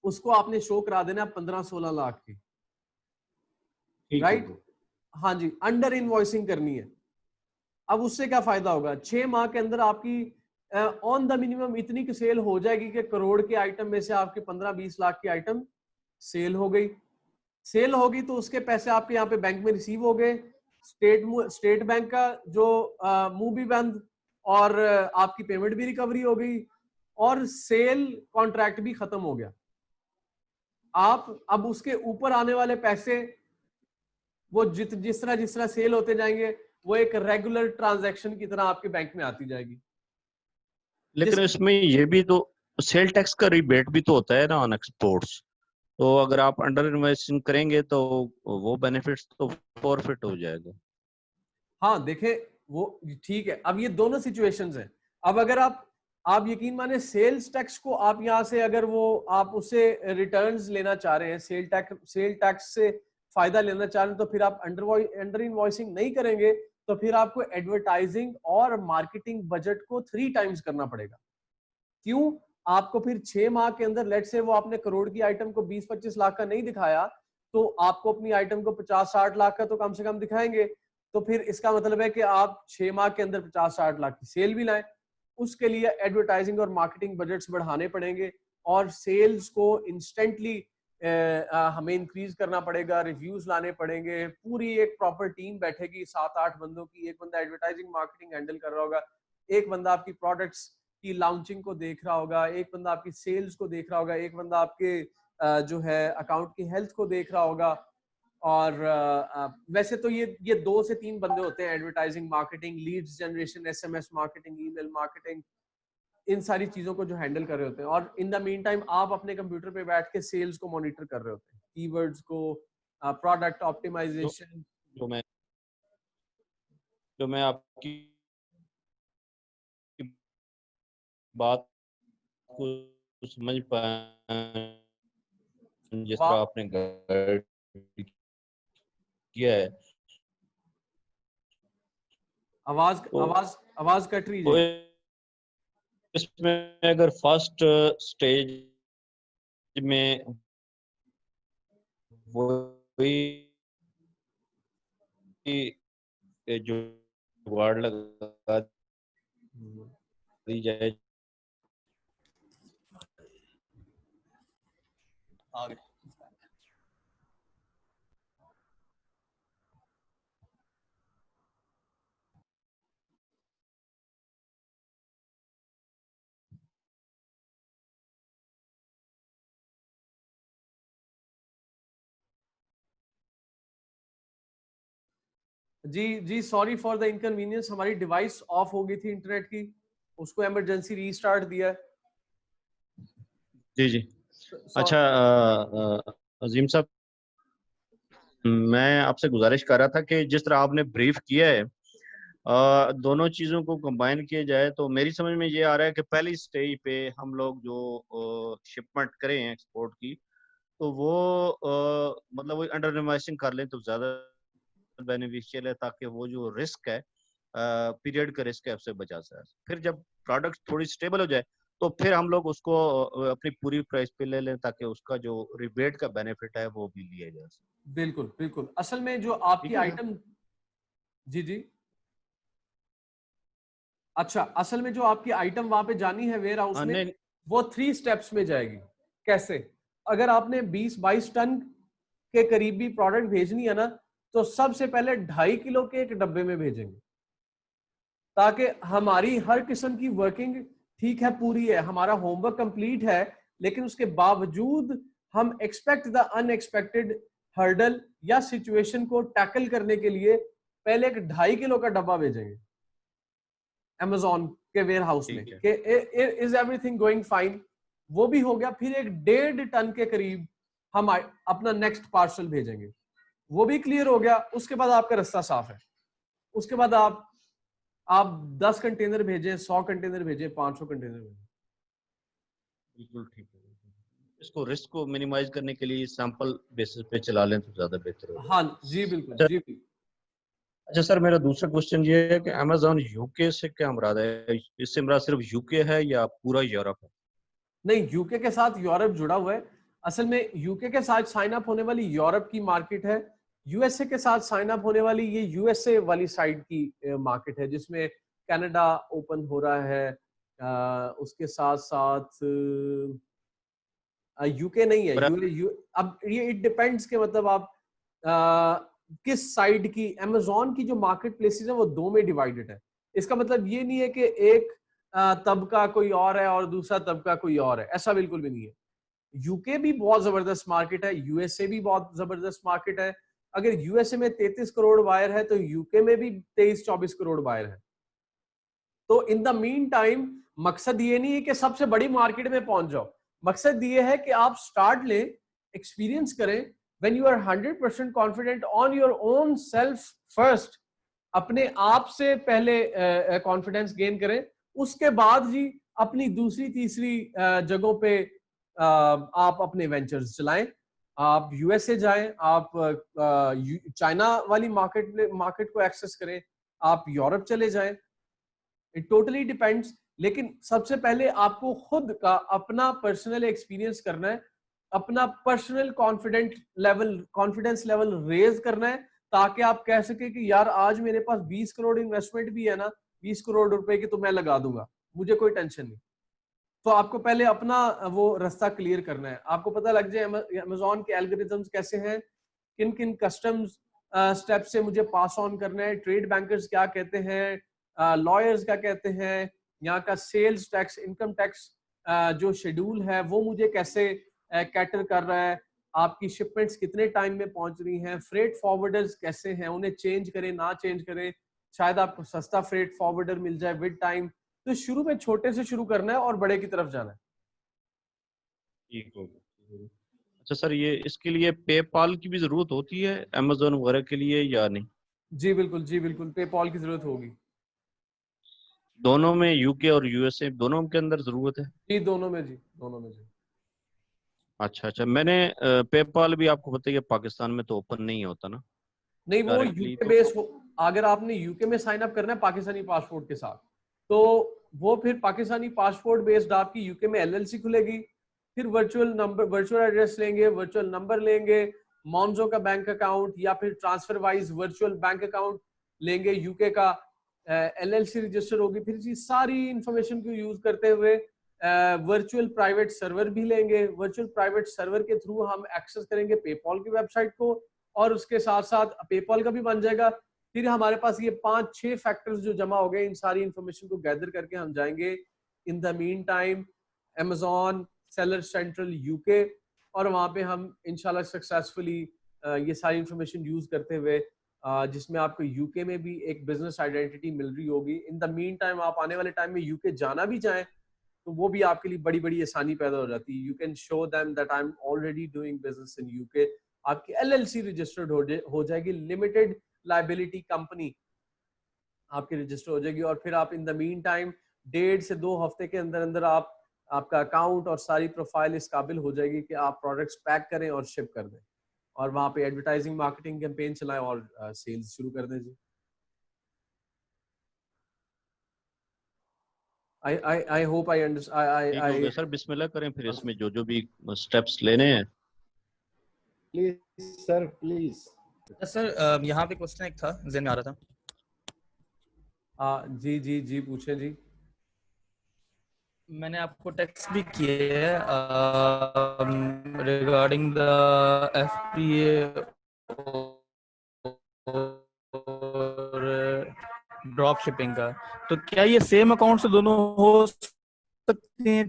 उसको आपने शो करा देना 15-16 लाख की, राइट? हाँ जी, अंडर इनवॉइसिंग करनी है। अब उससे क्या फायदा होगा, 6 माह के अंदर आपकी ऑन द मिनिमम इतनी की सेल हो जाएगी कि करोड़ के आइटम में से आपके 15-20 लाख की आइटम सेल हो गई। सेल होगी तो उसके पैसे आपके यहाँ पे बैंक में रिसीव हो गए, स्टेट बैंक का जो मुंह भी बंद, और आपकी पेमेंट भी रिकवरी हो गई, और सेल कॉन्ट्रैक्ट भी खत्म हो गया। आप अब उसके ऊपर आने वाले पैसे, वो जिस तरह सेल होते जाएंगे, वो एक रेगुलर ट्रांजैक्शन की तरह आपके बैंक में आती जाएगी। लेकिन इसमें ये भी तो सेल टैक्स का रिबेट भी तो होता है ना ऑन एक्सपोर्ट्स, तो अगर आप अंडर इन्वेस्टिंग करेंगे तो वो बेनिफिट्स तो फॉरफिट हो जाएगा। हाँ देखें, वो ठीक है। अब ये दोनों सिचुएशंस हैं। अब अगर आप यकीन माने सेल्स टैक्स को आप यहाँ से, अगर वो आप उससे रिटर्न्स लेना चाह रहे हैं, सेल टैक्स से फायदा लेना चाह रहे हैं, तो फिर आप अंडर इनवॉइसिंग नहीं करेंगे, तो फिर आपको एडवर्टाइजिंग और मार्केटिंग बजट को 3 टाइम्स करना पड़ेगा। क्यों? आपको फिर 6 माह के अंदर, लेट से वो आपने करोड़ की आइटम को 20-25 लाख का नहीं दिखाया, तो आपको अपनी आइटम को 50-60 लाख का तो कम से कम दिखाएंगे। तो फिर इसका मतलब है कि आप 6 माह के अंदर 50-60 लाख की सेल भी लाएं। उसके लिए एडवर्टाइजिंग और मार्केटिंग बजट्स बढ़ाने पड़ेंगे, और सेल्स को इंस्टेंटली हमें इंक्रीज करना पड़ेगा, रिव्यूज लाने पड़ेंगे, पूरी एक प्रॉपर टीम बैठेगी 7-8 बंदों की, एक बंदा एडवर्टाइजिंग मार्केटिंग हैंडल कर रहा होगा, एक बंदा आपकी प्रोडक्ट्स की लॉन्चिंग को देख रहा होगा, एक बंदा आपकी सेल्स को देख रहा होगा, एक बंदा आपके जो है अकाउंट की हेल्थ को देख रहा होगा। और वैसे तो ये 2 से 3 बंदे होते हैं, advertising, marketing, leads generation, SMS marketing, email marketing, इन सारी चीजों को जो हैंडल कर रहे होते हैं। और इन द मीन टाइम आप अपने कंप्यूटर पे बैठ के सेल्स को मॉनिटर कर रहे होते हैं, कीवर्ड्स को, प्रोडक्ट ऑप्टिमाइजेशन। जो मैं आपकी बात को समझ पाया, जिस तरह आपने गाइड किया है, आवाज कट रही तो है। इसमें अगर फर्स्ट स्टेज में वही जो जुगाड़ लगा दी जाए, आगे जी सॉरी फॉर द इनकन्वीनियंस, हमारी डिवाइस ऑफ हो गई थी इंटरनेट की, उसको इमरजेंसी रीस्टार्ट दिया है। जी। अच्छा, अजीम साहब, मैं आपसे गुजारिश कर रहा था कि जिस तरह आपने ब्रीफ किया है, दोनों चीज़ों को कंबाइन किया जाए तो मेरी समझ में ये आ रहा है कि पहली स्टेज पे हम लोग जो शिपमेंट करें एक्सपोर्ट की, तो वो मतलब वो अंडर इन्वेस्टिंग कर लें तो ज़्यादा बेनिफिशियल है, ताकि वो जो रिस्क है, पीरियड का रिस्क है, उससे बचा सके। फिर जब प्रोडक्ट थोड़ी स्टेबल हो जाए तो फिर हम लोग उसको अपनी पूरी प्राइस पे ले लें, ताकि उसका जो रिबेट का बेनिफिट है वो भी लिया जा सके। बिल्कुल। असल में जो आपकी आइटम, जी अच्छा, असल में जो आपकी आइटम वहां पे जानी है वेयर हाउस में, नहीं, वो 3 स्टेप्स में जाएगी। कैसे? अगर आपने 20-22 टन के करीब भी प्रोडक्ट भेजनी है ना, तो सबसे पहले 2.5 किलो के एक डब्बे में भेजेंगे, ताकि हमारी हर किस्म की वर्किंग ठीक है, पूरी है, हमारा होमवर्क कंप्लीट है, लेकिन उसके बावजूद हम एक्सपेक्ट द अनएक्सपेक्टेड हर्डल या सिचुएशन को टैकल करने के लिए पहले एक 2.5 किलो का डब्बा भेजेंगे अमेज़न के वेयर हाउस में ठीक है। कि इज एवरीथिंग गोइंग फाइन। वो भी हो गया, फिर एक 1.5 टन के करीब हम अपना नेक्स्ट पार्सल भेजेंगे, वो भी क्लियर हो गया। उसके बाद आपका रास्ता साफ है। उसके बाद आप 10 कंटेनर भेजें, 100 कंटेनर भेजें, 500 कंटेनर भेजें। बिल्कुल ठीक है। इसको रिस्क को मिनिमाइज करने के लिए सैंपल बेसिस पे चला लें तो ज्यादा बेहतर होगा। हाँ जी, बिल्कुल अच्छा जी बिल्कुल। अच्छा सर, मेरा दूसरा क्वेश्चन ये है कि अमेज़न यूके से क्या मुराद है? इससे मुराद सिर्फ यूके है या पूरा यूरोप है? नहीं, यूके के साथ यूरोप जुड़ा हुआ है। असल में यूके के साथ साइन अप होने वाली यूरोप की मार्केट है, यूएसए के साथ साइन अप होने वाली ये यूएसए वाली साइड की मार्केट है, जिसमें कनाडा ओपन हो रहा है। उसके साथ साथ यूके नहीं है, अब ये इट डिपेंड्स के मतलब आप किस साइड की। अमेज़न की जो मार्केट प्लेसेस है वो 2 में डिवाइडेड है। इसका मतलब ये नहीं है कि एक तबका कोई और है और दूसरा तबका कोई और है, ऐसा बिल्कुल भी नहीं है। यूके भी बहुत जबरदस्त मार्केट है, यूएसए भी बहुत जबरदस्त मार्केट है। अगर यूएसए में 33 करोड़ बायर है तो यूके में भी 23-24 करोड़ बायर है। तो इन द मीन टाइम मकसद ये नहीं है कि सबसे बड़ी मार्केट में पहुंच जाओ, मकसद ये है कि आप स्टार्ट लें, एक्सपीरियंस करें। When you are 100% confident on your own self first, अपने आप से पहले कॉन्फिडेंस गेन करें, उसके बाद जी अपनी दूसरी तीसरी जगहों पे आप अपने वेंचर्स चलाएं। आप यूएसए जाएं, आप चाइना वाली मार्केट को एक्सेस करें, आप यूरोप चले जाएं। इट टोटली डिपेंड्स, लेकिन सबसे पहले आपको खुद का अपना पर्सनल एक्सपीरियंस करना है, अपना पर्सनल कॉन्फिडेंस लेवल रेज करना है, ताकि आप कह सके कि यार आज मेरे पास 20 करोड़ इन्वेस्टमेंट भी है ना, 20 करोड़ रुपए की तो मैं लगा दूंगा, मुझे कोई टेंशन नहीं। तो आपको पहले अपना वो रास्ता क्लियर करना है। आपको पता लग जाए अमेज़न के एल्गोरिथम्स कैसे हैं, किन किन कस्टम्स स्टेप से मुझे पास ऑन करना है, ट्रेड बैंकर्स क्या कहते हैं, लॉयर्स क्या कहते हैं, यहाँ का सेल्स टैक्स, इनकम टैक्स जो शेड्यूल है वो मुझे कैसे कैटर कर रहा है, आपकी शिपमेंट्स कितने टाइम में पहुंच रही हैं, फ्रेट फॉरवर्डर्स कैसे हैं, उन्हें चेंज करें ना चेंज करें, शायद आपको सस्ता फ्रेट फॉरवर्डर मिल जाए विद टाइम। तो शुरू में छोटे से शुरू करना है और बड़े की तरफ जाना है। ठीक हो गया। अच्छा सर, ये इसके लिए पेपाल की भी जरूरत होती है अमेज़न वगैरह के लिए या नहीं? जी बिल्कुल जी बिल्कुल, पेपॉल की जरूरत होगी। दोनों में, यूके और यूएसए दोनों के अंदर जरूरत है? जी दोनों में जी, दोनों में जी। अच्छा अच्छा, मैंने पेपाल भी आपको पता है कि पाकिस्तान में तो ओपन नहीं होता ना नहीं, वो डायरेक्टली, यूके तो बेस हो। अगर आपने यूके में साइन अप करना है पाकिस्तानी पासपोर्ट के साथ, तो वो फिर पाकिस्तानी पासपोर्ट बेस्ड आपकी यूके में एलएलसी खुलेगी, फिर वर्चुअल नंबर, वर्चुअल एड्रेस लेंगे, वर्चुअल नंबर लेंगे, मॉन्जो का बैंक अकाउंट या फिर transfer wise virtual bank account लेंगे यूके का, एलएलसी रजिस्टर होगी, फिर जी सारी इंफॉर्मेशन को यूज करते हुए वर्चुअल प्राइवेट सर्वर भी लेंगे। वर्चुअल प्राइवेट सर्वर के थ्रू हम एक्सेस करेंगे पेपॉल की वेबसाइट को, और उसके साथ साथ पेपॉल का भी बन जाएगा। फिर हमारे पास ये 5-6 फैक्टर्स जो जमा हो गए, इन सारी इंफॉर्मेशन को गैदर करके हम जाएंगे इन the mean time Amazon seller central UK, और वहां पे हम इंशाल्लाह सक्सेसफुली ये सारी इंफॉर्मेशन यूज करते हुए जिसमें आपको यूके में भी एक बिजनेस आइडेंटिटी मिल रही होगी। इन द मीन टाइम आप आने वाले टाइम में यूके जाना भी चाहें तो वो भी आपके लिए बड़ी बड़ी आसानी पैदा हो जाती है। You can show them that I am already doing business in UK. आपकी एलएलसी रजिस्टर्ड हो जाएगी, लिमिटेड लायबिलिटी कंपनी आपकी रजिस्टर हो जाएगी, और फिर आप इन द मीन टाइम 1.5 से 2 हफ्ते के अंदर अंदर आपका अकाउंट और सारी प्रोफाइल इस काबिल हो जाएगी कि आप प्रोडक्ट्स पैक करें और शिप कर दें, और वहां पे एडवर्टाइजिंग मार्केटिंग कैंपेन चलाएं और सेल्स शुरू कर दें जी। I hope I understand. ठीक हो गया सर, बिस्मिल्लाह करें फिर इसमें जो जो भी स्टेप्स लेने हैं। Please sir, please. सर यहाँ पे क्वेश्चन एक था ज़हन में आ रहा था। जी जी जी पूछे जी। मैंने आपको टेक्स्ट भी किया है रिगार्डिंग द FBA और ड्रॉप शिपिंग का। तो क्या ये सेम अकाउंट से दोनों हो सकते हैं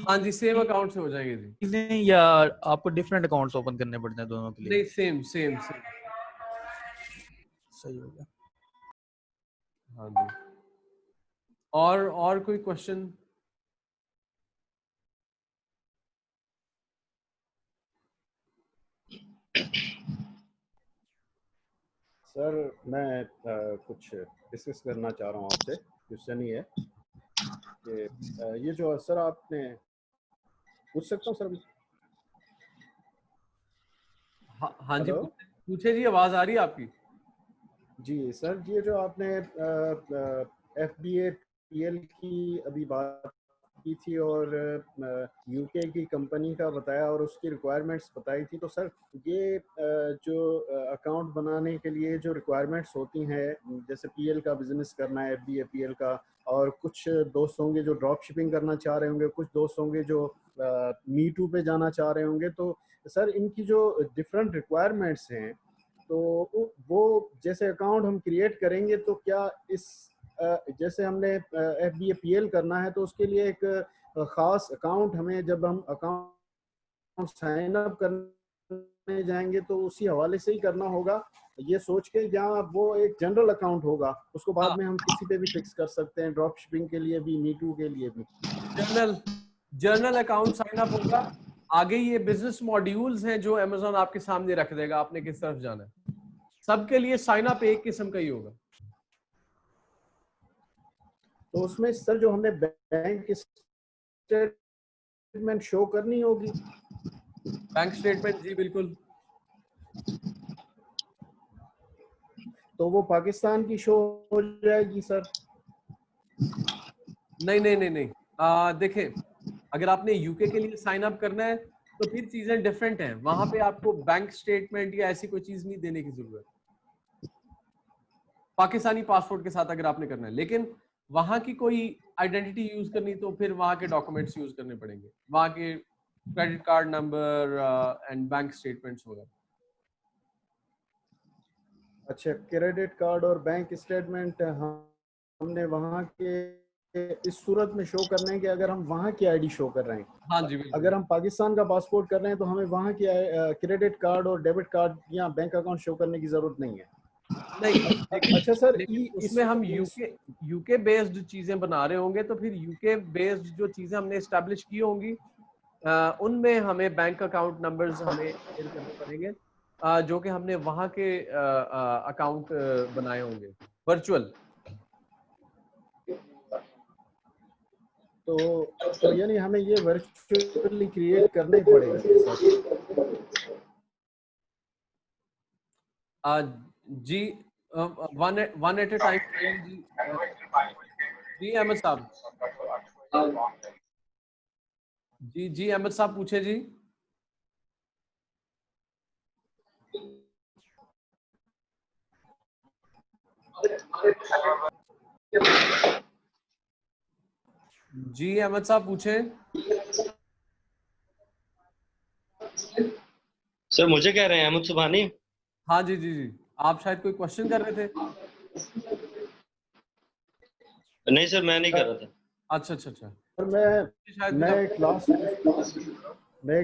हाँ जी, सेम अकाउंट से हो जाएंगे जी। चीजें, या आपको डिफरेंट अकाउंट्स ओपन करने पड़ते हैं दोनों के लिए? नहीं, सेम सेम सेम। सही हो गया। हाँ जी। और कोई क्वेश्चन? सर मैं कुछ डिस्कस करना चाह रहा हूँ आपसे। क्वेश्चन ही है कि ये जो सर आपने पूछ सकता हूँ सर अभी? हाँ जी, हेलो पूछे जी, आवाज आ रही है आपकी? जी सर, ये जो आपने FBA PL की अभी बात की थी और UK की कंपनी का बताया और उसकी रिक्वायरमेंट्स बताई थी, तो सर ये जो अकाउंट बनाने के लिए जो रिक्वायरमेंट्स होती हैं, जैसे PL का बिजनेस करना है, FBA PL का, और कुछ दोस्त होंगे जो ड्रॉप शिपिंग करना चाह रहे होंगे, कुछ दोस्त होंगे जो मी टू पे जाना चाह रहे होंगे, तो सर इनकी जो डिफरेंट रिक्वायरमेंट्स हैं, तो वो जैसे अकाउंट हम क्रिएट करेंगे तो क्या इस जैसे हमने FBA PL करना है तो उसके लिए एक ख़ास अकाउंट हमें जब हम अकाउंट साइन अप करने जाएंगे तो उसी हवाले से ही करना होगा, ये सोच के, जहाँ वो एक जनरल अकाउंट होगा उसको बाद में हम किसी पे भी फिक्स कर सकते हैं, ड्रॉप शिपिंग के लिए भी, मी टू के लिए भी? जर्नल अकाउंट साइन अप होगा। आगे ये बिजनेस मॉड्यूल्स हैं जो अमेज़न आपके सामने रख देगा, आपने किस तरफ जाना है। सबके लिए साइन अप एक किस्म का ही होगा। तो उसमें सर जो हमने बैंक स्टेटमेंट शो करनी होगी? बैंक स्टेटमेंट, जी बिल्कुल। तो वो पाकिस्तान की शो हो जाएगी सर? नहीं नहीं नहीं नहीं, देखें, अगर आपने यूके के लिए साइन अप करना है तो फिर चीजें डिफरेंट हैं। वहां पे आपको बैंक स्टेटमेंट या ऐसी कोई चीज नहीं देने की जरूरत, पाकिस्तानी पासपोर्ट के साथ अगर आपने करना है। लेकिन वहां की कोई आइडेंटिटी यूज करनी तो फिर वहां के डॉक्यूमेंट्स यूज करने पड़ेंगे, वहां के credit card number and bank statements वगैरह। अच्छा, क्रेडिट कार्ड और बैंक स्टेटमेंट हमने वहाँ के इस सूरत में शो करने के, अगर हम वहाँ की आईडी शो कर रहे हैं। हाँ जी बिल्कुल। अगर हम पाकिस्तान का पासपोर्ट कर रहे हैं तो हमें वहाँ की क्रेडिट कार्ड और डेबिट कार्ड या बैंक अकाउंट शो करने की जरूरत नहीं है। नहीं, अच्छा सर, लेकिन उसमें हम यूके बेस्ड चीजें बना रहे होंगे तो फिर यूके बेस्ड जो चीजें हमने एस्टैब्लिश की होंगी उनमें हमें बैंक अकाउंट नंबर्स हमें शेयर करने पड़ेंगे, जो कि हमने वहां के अकाउंट बनाए होंगे वर्चुअल। तो यानी हमें ये वर्चुअली क्रिएट करने पड़ेंगे सर? जी, वन एट ए टाइम जी। जी अहमद साहब, जी अहमद साहब पूछे जी। जी अहमद साहब पूछे। सर मुझे कह रहे हैं अहमद सुबहानी? हाँ जी जी जी, आप शायद कोई क्वेश्चन कर रहे थे। नहीं सर, मैं नहीं कर रहा था। अच्छा अच्छा अच्छा। और शायद मैं एक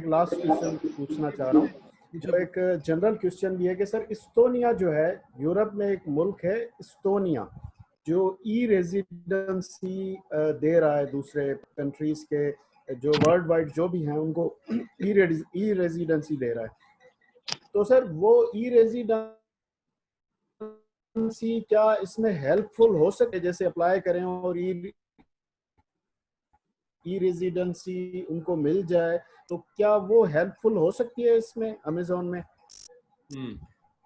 लास्ट क्वेश्चन पूछना चाह रहा हूँ, जो एक जनरल क्वेश्चन भी है कि सर इस्टोनिया जो है, यूरोप में एक मुल्क है इस्टोनिया, जो ई रेजिडेंसी दे रहा है दूसरे कंट्रीज के, जो वर्ल्ड वाइड जो भी हैं उनको ई रेजिडेंसी दे रहा है। तो सर वो ई रेजिडेंसी क्या इसमें हेल्पफुल हो सके, जैसे अप्लाई करें और ई रेजिडेंसी उनको मिल जाए, तो क्या वो हेल्पफुल हो सकती है इसमें अमेज़न में?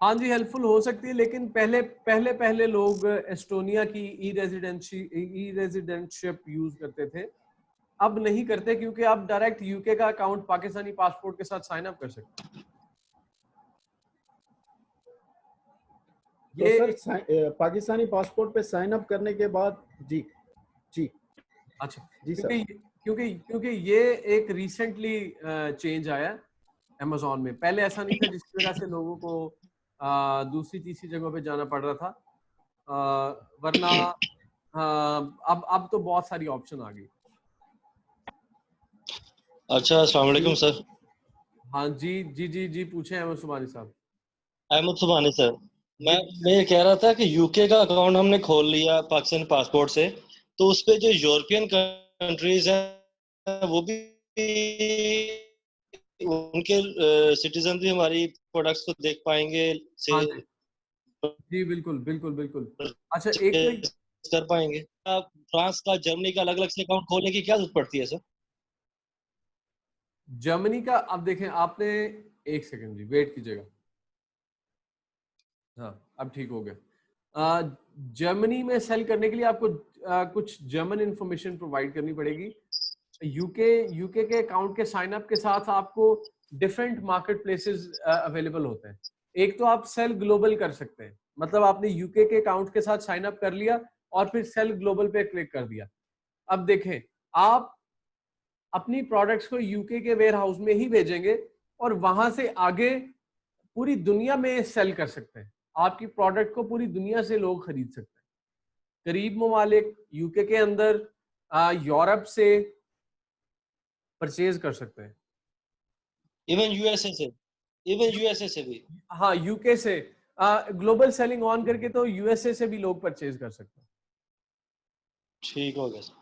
हाँ जी, हेल्पफुल हो सकती है, लेकिन पहले लोग एस्टोनिया की ई रेजिडेंटशिप यूज करते थे। अब नहीं करते, क्योंकि आप डायरेक्ट यूके का अकाउंट पाकिस्तानी पासपोर्ट के साथ साइन अप कर सकते हैं। तो सर पाकिस्तानी पासपोर्ट पे साइन अप करने के बाद जी अच्छा, जी सर। क्योंकि ये एक रिसेंटली चेंज आया अमेज़न में। पहले ऐसा नहीं था, जिसकी वजह से लोगों को दूसरी तीसरी जगहों पे जाना पड़ रहा था। वरना अब तो बहुत सारी ऑप्शन आ गई। अच्छा, अस्सलाम वालेकुम सर। हाँ जी, जी पूछें अहमद सुबानी साहब। अहमद सुभानी सर, जी मैं ये कह रहा था कि यूके का अकाउंट हमने खोल लिया पाकिस्तान पासपोर्ट से, तो उस पे जो यूरोपियन कंट्रीज हैं वो भी उनके सिटीजन भी हमारी प्रोडक्ट्स को देख पाएंगे, से हाँ जी, बिल्कुल बिल्कुल बिल्कुल। अच्छा, एक परचेज कर पाएंगे। आप फ्रांस का, जर्मनी का अलग अलग से अकाउंट खोलने की क्या जरूरत पड़ती है सर? जर्मनी का, अब देखें आपने, एक सेकंड जी वेट कीजिएगा। हाँ, अब ठीक हो गया। जर्मनी में सेल करने के लिए आपको कुछ जर्मन इंफॉर्मेशन प्रोवाइड करनी पड़ेगी। यूके के अकाउंट के साइन अप के साथ आपको डिफरेंट मार्केट प्लेसेस अवेलेबल होते हैं। एक तो आप सेल ग्लोबल कर सकते हैं, मतलब आपने यूके के अकाउंट के साथ साइन अप कर लिया और फिर सेल ग्लोबल पे क्लिक कर दिया। अब देखें, आप अपनी प्रोडक्ट्स को यूके के वेयर हाउस में ही भेजेंगे और वहां से आगे पूरी दुनिया में सेल कर सकते हैं। आपकी प्रोडक्ट को पूरी दुनिया से लोग खरीद सकते हैं। करीब ममालिक, यूके के अंदर, यूरोप से परचेज कर सकते हैं। इवन यूएसए से भी। हाँ, यूके से ग्लोबल सेलिंग ऑन करके तो यूएसए से भी लोग परचेज कर सकते हैं। ठीक हो गया सर।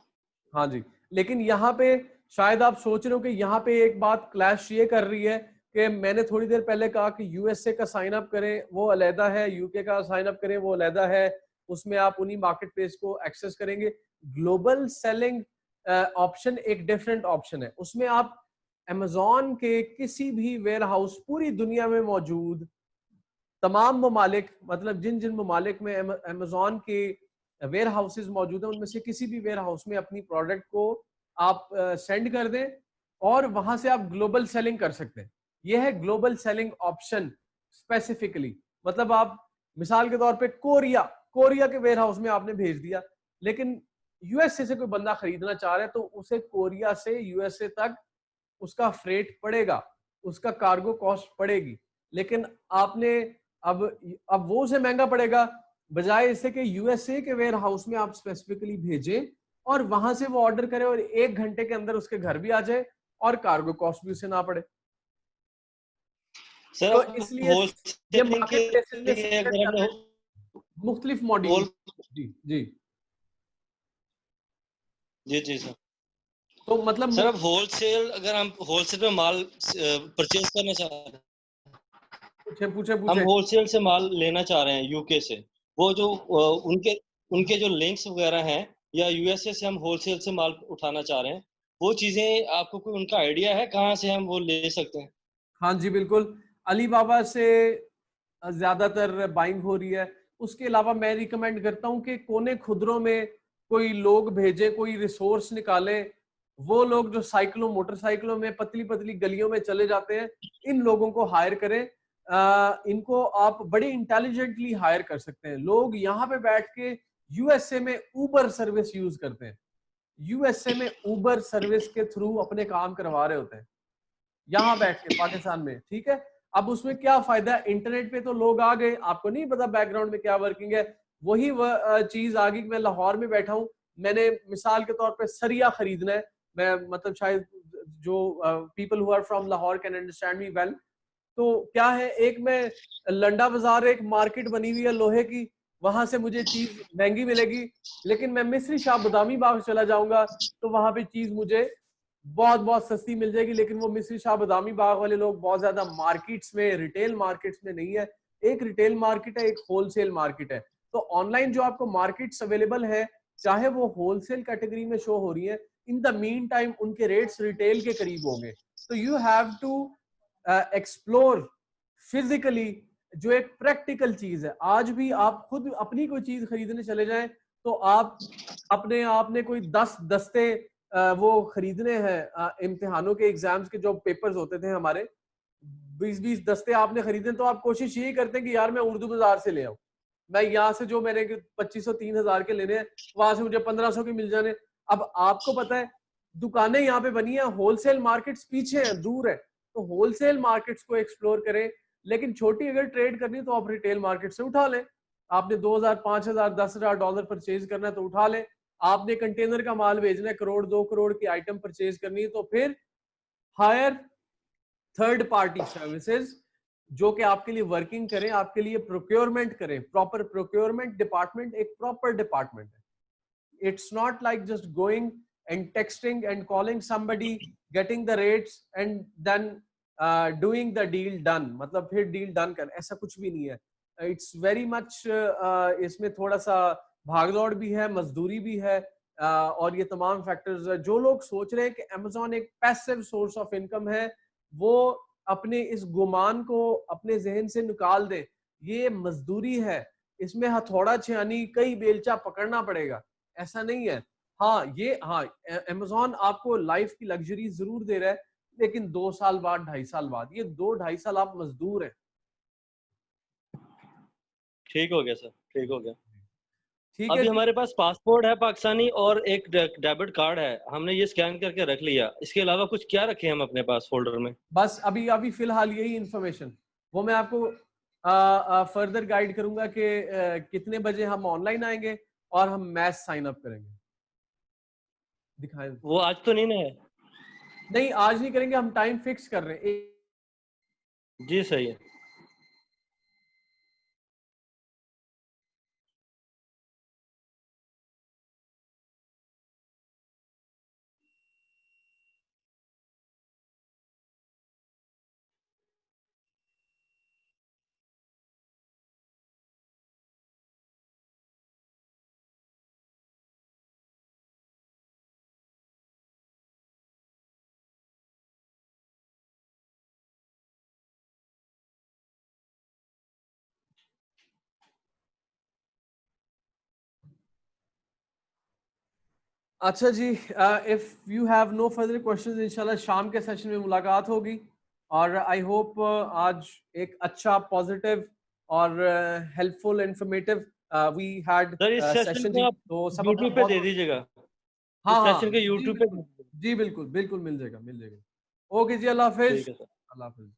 हाँ जी, लेकिन यहाँ पे शायद आप सोच रहे हो कि यहाँ पे एक बात क्लैश ये कर रही है कि मैंने थोड़ी देर पहले कहा कि यूएसए का साइन अप करें वो अलहदा है, यूके का साइन अप करें वो अलहदा है, उसमें आप उन्हीं मार्केट प्लेस को एक्सेस करेंगे। ग्लोबल सेलिंग ऑप्शन एक डिफरेंट ऑप्शन है, उसमें आप अमेज़न के किसी भी वेयर हाउस पूरी दुनिया में मौजूद तमाम ममालिक, मतलब जिन जिन ममालिक में अमेज़न के वेयर हाउसेज मौजूद हैं, उनमें से किसी भी वेयर हाउस में अपनी प्रोडक्ट को आप सेंड कर दें और वहां से आप ग्लोबल सेलिंग कर सकते हैं। यह है ग्लोबल सेलिंग ऑप्शन स्पेसिफिकली। मतलब आप मिसाल के तौर पे कोरिया के वेयर हाउस में आपने भेज दिया, लेकिन यूएसए से कोई बंदा खरीदना चाह रहा है तो उसे कोरिया से यूएसए तक उसका फ्रेट पड़ेगा, उसका कार्गो कॉस्ट पड़ेगी। लेकिन आपने अब वो उसे महंगा पड़ेगा, बजाय इससे कि यूएसए के वेयर हाउस में आप स्पेसिफिकली भेजें और वहां से वो ऑर्डर करे और 1 घंटे के अंदर उसके घर भी आ जाए और कार्गो कॉस्ट भी उसे ना पड़े। सर तो अब इसलिए ये होलसेलिंग के मार्केट प्लेसेस में लिए सेपरेट अगर करते हमने हैं मुख्तलिफ मॉड्यूल। होल जी जी। जी जी सर। तो मतलब सर अब होलसेल, अगर हम होलसेल में माल परचेज करना चाह रहे हैं, पूछे पूछे हम पूछे। होलसेल से माल लेना चाह रहे हैं यूके से, वो जो उनके उनके जो लिंक्स वगैरह हैं, या यूएसए से हम होलसेल से माल उठाना चाह रहे हैं, वो चीजें आपको कोई उनका आइडिया है कहाँ से हम वो ले सकते हैं? हाँ जी बिल्कुल, अली बाबा से ज्यादातर बाइंग हो रही है। उसके अलावा मैं रिकमेंड करता हूँ कि कोने खुदरों में कोई लोग भेजे, कोई रिसोर्स निकाले। वो लोग जो साइकिलों मोटरसाइकिलों में पतली पतली गलियों में चले जाते हैं, इन लोगों को हायर करें। इनको आप बड़े इंटेलिजेंटली हायर कर सकते हैं। लोग यहाँ पे बैठ के यूएसए में ऊबर सर्विस यूज करते हैं, यूएसए में ऊबर सर्विस के थ्रू अपने काम करवा रहे होते हैं यहाँ बैठ के पाकिस्तान में। ठीक है, अब उसमें क्या फायदा है, इंटरनेट पे तो लोग आ गए, आपको नहीं पता बैकग्राउंड में क्या वर्किंग है। वही चीज आ गई, मैं लाहौर में बैठा हूँ, मैंने मिसाल के तौर पे सरिया खरीदना है। मैं मतलब शायद जो people who are from Lahore can understand me well. तो क्या है, एक में लंडा बाजार एक मार्केट बनी हुई है लोहे की, वहां से मुझे चीज महंगी मिलेगी। लेकिन मैं मिस्री शाह बदामी बाग चला जाऊंगा तो वहां पे चीज मुझे बहुत बहुत सस्ती मिल जाएगी। लेकिन वो मिस्री शाह बदामी बाग वाले लोग बहुत ज्यादा मार्केट्स में, रिटेल मार्केट्स में नहीं है। एक रिटेल मार्केट है, एक होलसेल मार्केट है। तो ऑनलाइन जो आपको मार्केट्स अवेलेबल है, चाहे वो होलसेल कैटेगरी में शो हो रही है, इन द मीन टाइम उनके रेट्स रिटेल के करीब होंगे। तो you have to explore physically, जो एक प्रैक्टिकल चीज है। आज भी आप खुद अपनी कोई चीज खरीदने चले जाएं तो आप अपने आपने कोई 10 दस्ते वो खरीदने हैं, इम्तिहानों के एग्जाम्स के जो पेपर्स होते थे हमारे, 20-20 दस्ते आपने खरीदे, तो आप कोशिश यही करते हैं कि यार मैं उर्दू बाजार से ले आऊं। मैं यहाँ से जो मैंने 2500-3000 के लेने हैं, वहां से मुझे 1500 के मिल जाने। अब आपको पता है दुकानें यहाँ पे बनी है, होलसेल मार्केट्स पीछे हैं, दूर है, तो होलसेल मार्केट्स को एक्सप्लोर करें। लेकिन छोटी अगर ट्रेड करनी है तो आप रिटेल मार्केट से उठा लें। आपने 2000, 5000, $10,000 परचेज करना है तो उठा लें। आपने कंटेनर का माल भेजना है, 1 करोड़ 2 करोड़ की आइटम परचेज करनी है, तो फिर हायर थर्ड पार्टी सर्विसेज जो कि आपके लिए वर्किंग करें, आपके लिए प्रोक्योरमेंट करें। प्रॉपर प्रोक्योरमेंट डिपार्टमेंट एक प्रॉपर डिपार्टमेंट है। It's not like just going and texting and calling somebody, getting the rates and then doing the deal done, मतलब फिर deal done कर, ऐसा कुछ भी नहीं है। It's very much इसमें थोड़ा सा भागदौड़ भी है, मजदूरी भी है, और ये तमाम फैक्टर्स। जो लोग सोच रहे हैं कि Amazon एक पैसिव सोर्स ऑफ इनकम है, वो अपने इस गुमान को अपने जहन से निकाल दें। ये मजदूरी है, इसमें हथौड़ा छानी कई बेलचा पकड़ना पड़ेगा, ऐसा नहीं है। हाँ, Amazon आपको लाइफ की लग्जरी जरूर दे रहा है, लेकिन 2 साल बाद, 2.5 साल बाद, ये 2-2.5 साल आप मजदूर हैं। ठीक हो गया सर, ठीक हो गया। ठीक है अभी जी। हमारे पास पासपोर्ट है पाकिस्तानी और एक डेबिट कार्ड है, हमने ये स्कैन करके रख लिया। इसके अलावा कुछ क्या रखे हम अपने पास फोल्डर में? बस अभी फिलहाल यही इंफॉर्मेशन, वो मैं आपको फर्दर गाइड करूंगा कि कितने बजे हम ऑनलाइन आएंगे और हम मैच साइन अप करेंगे। दिखाएं। वो आज तो नहीं ना है? नहीं, आज नहीं करेंगे, हम टाइम फिक्स कर रहे हैं। जी सही है। अच्छा जी, if you have no further questions, इंशाल्लाह शाम के सेशन में मुलाकात होगी। और आई होप आज एक अच्छा, पॉजिटिव और helpful, informative we had sir इस सेशन सेशन को जी। आप तो सब अपना यूट्यूब पे बहुत दे बहुत, दीजिएगा, इस हाँ सेशन हाँ के जी यूट्यूब पे बिल्कुल, जी बिल्कुल बिल्कुल मिल जाएगा, मिल जाएगा। ओके जी, अल्लाह हाफिज। ठीक है सर। अल्लाह हाफिज।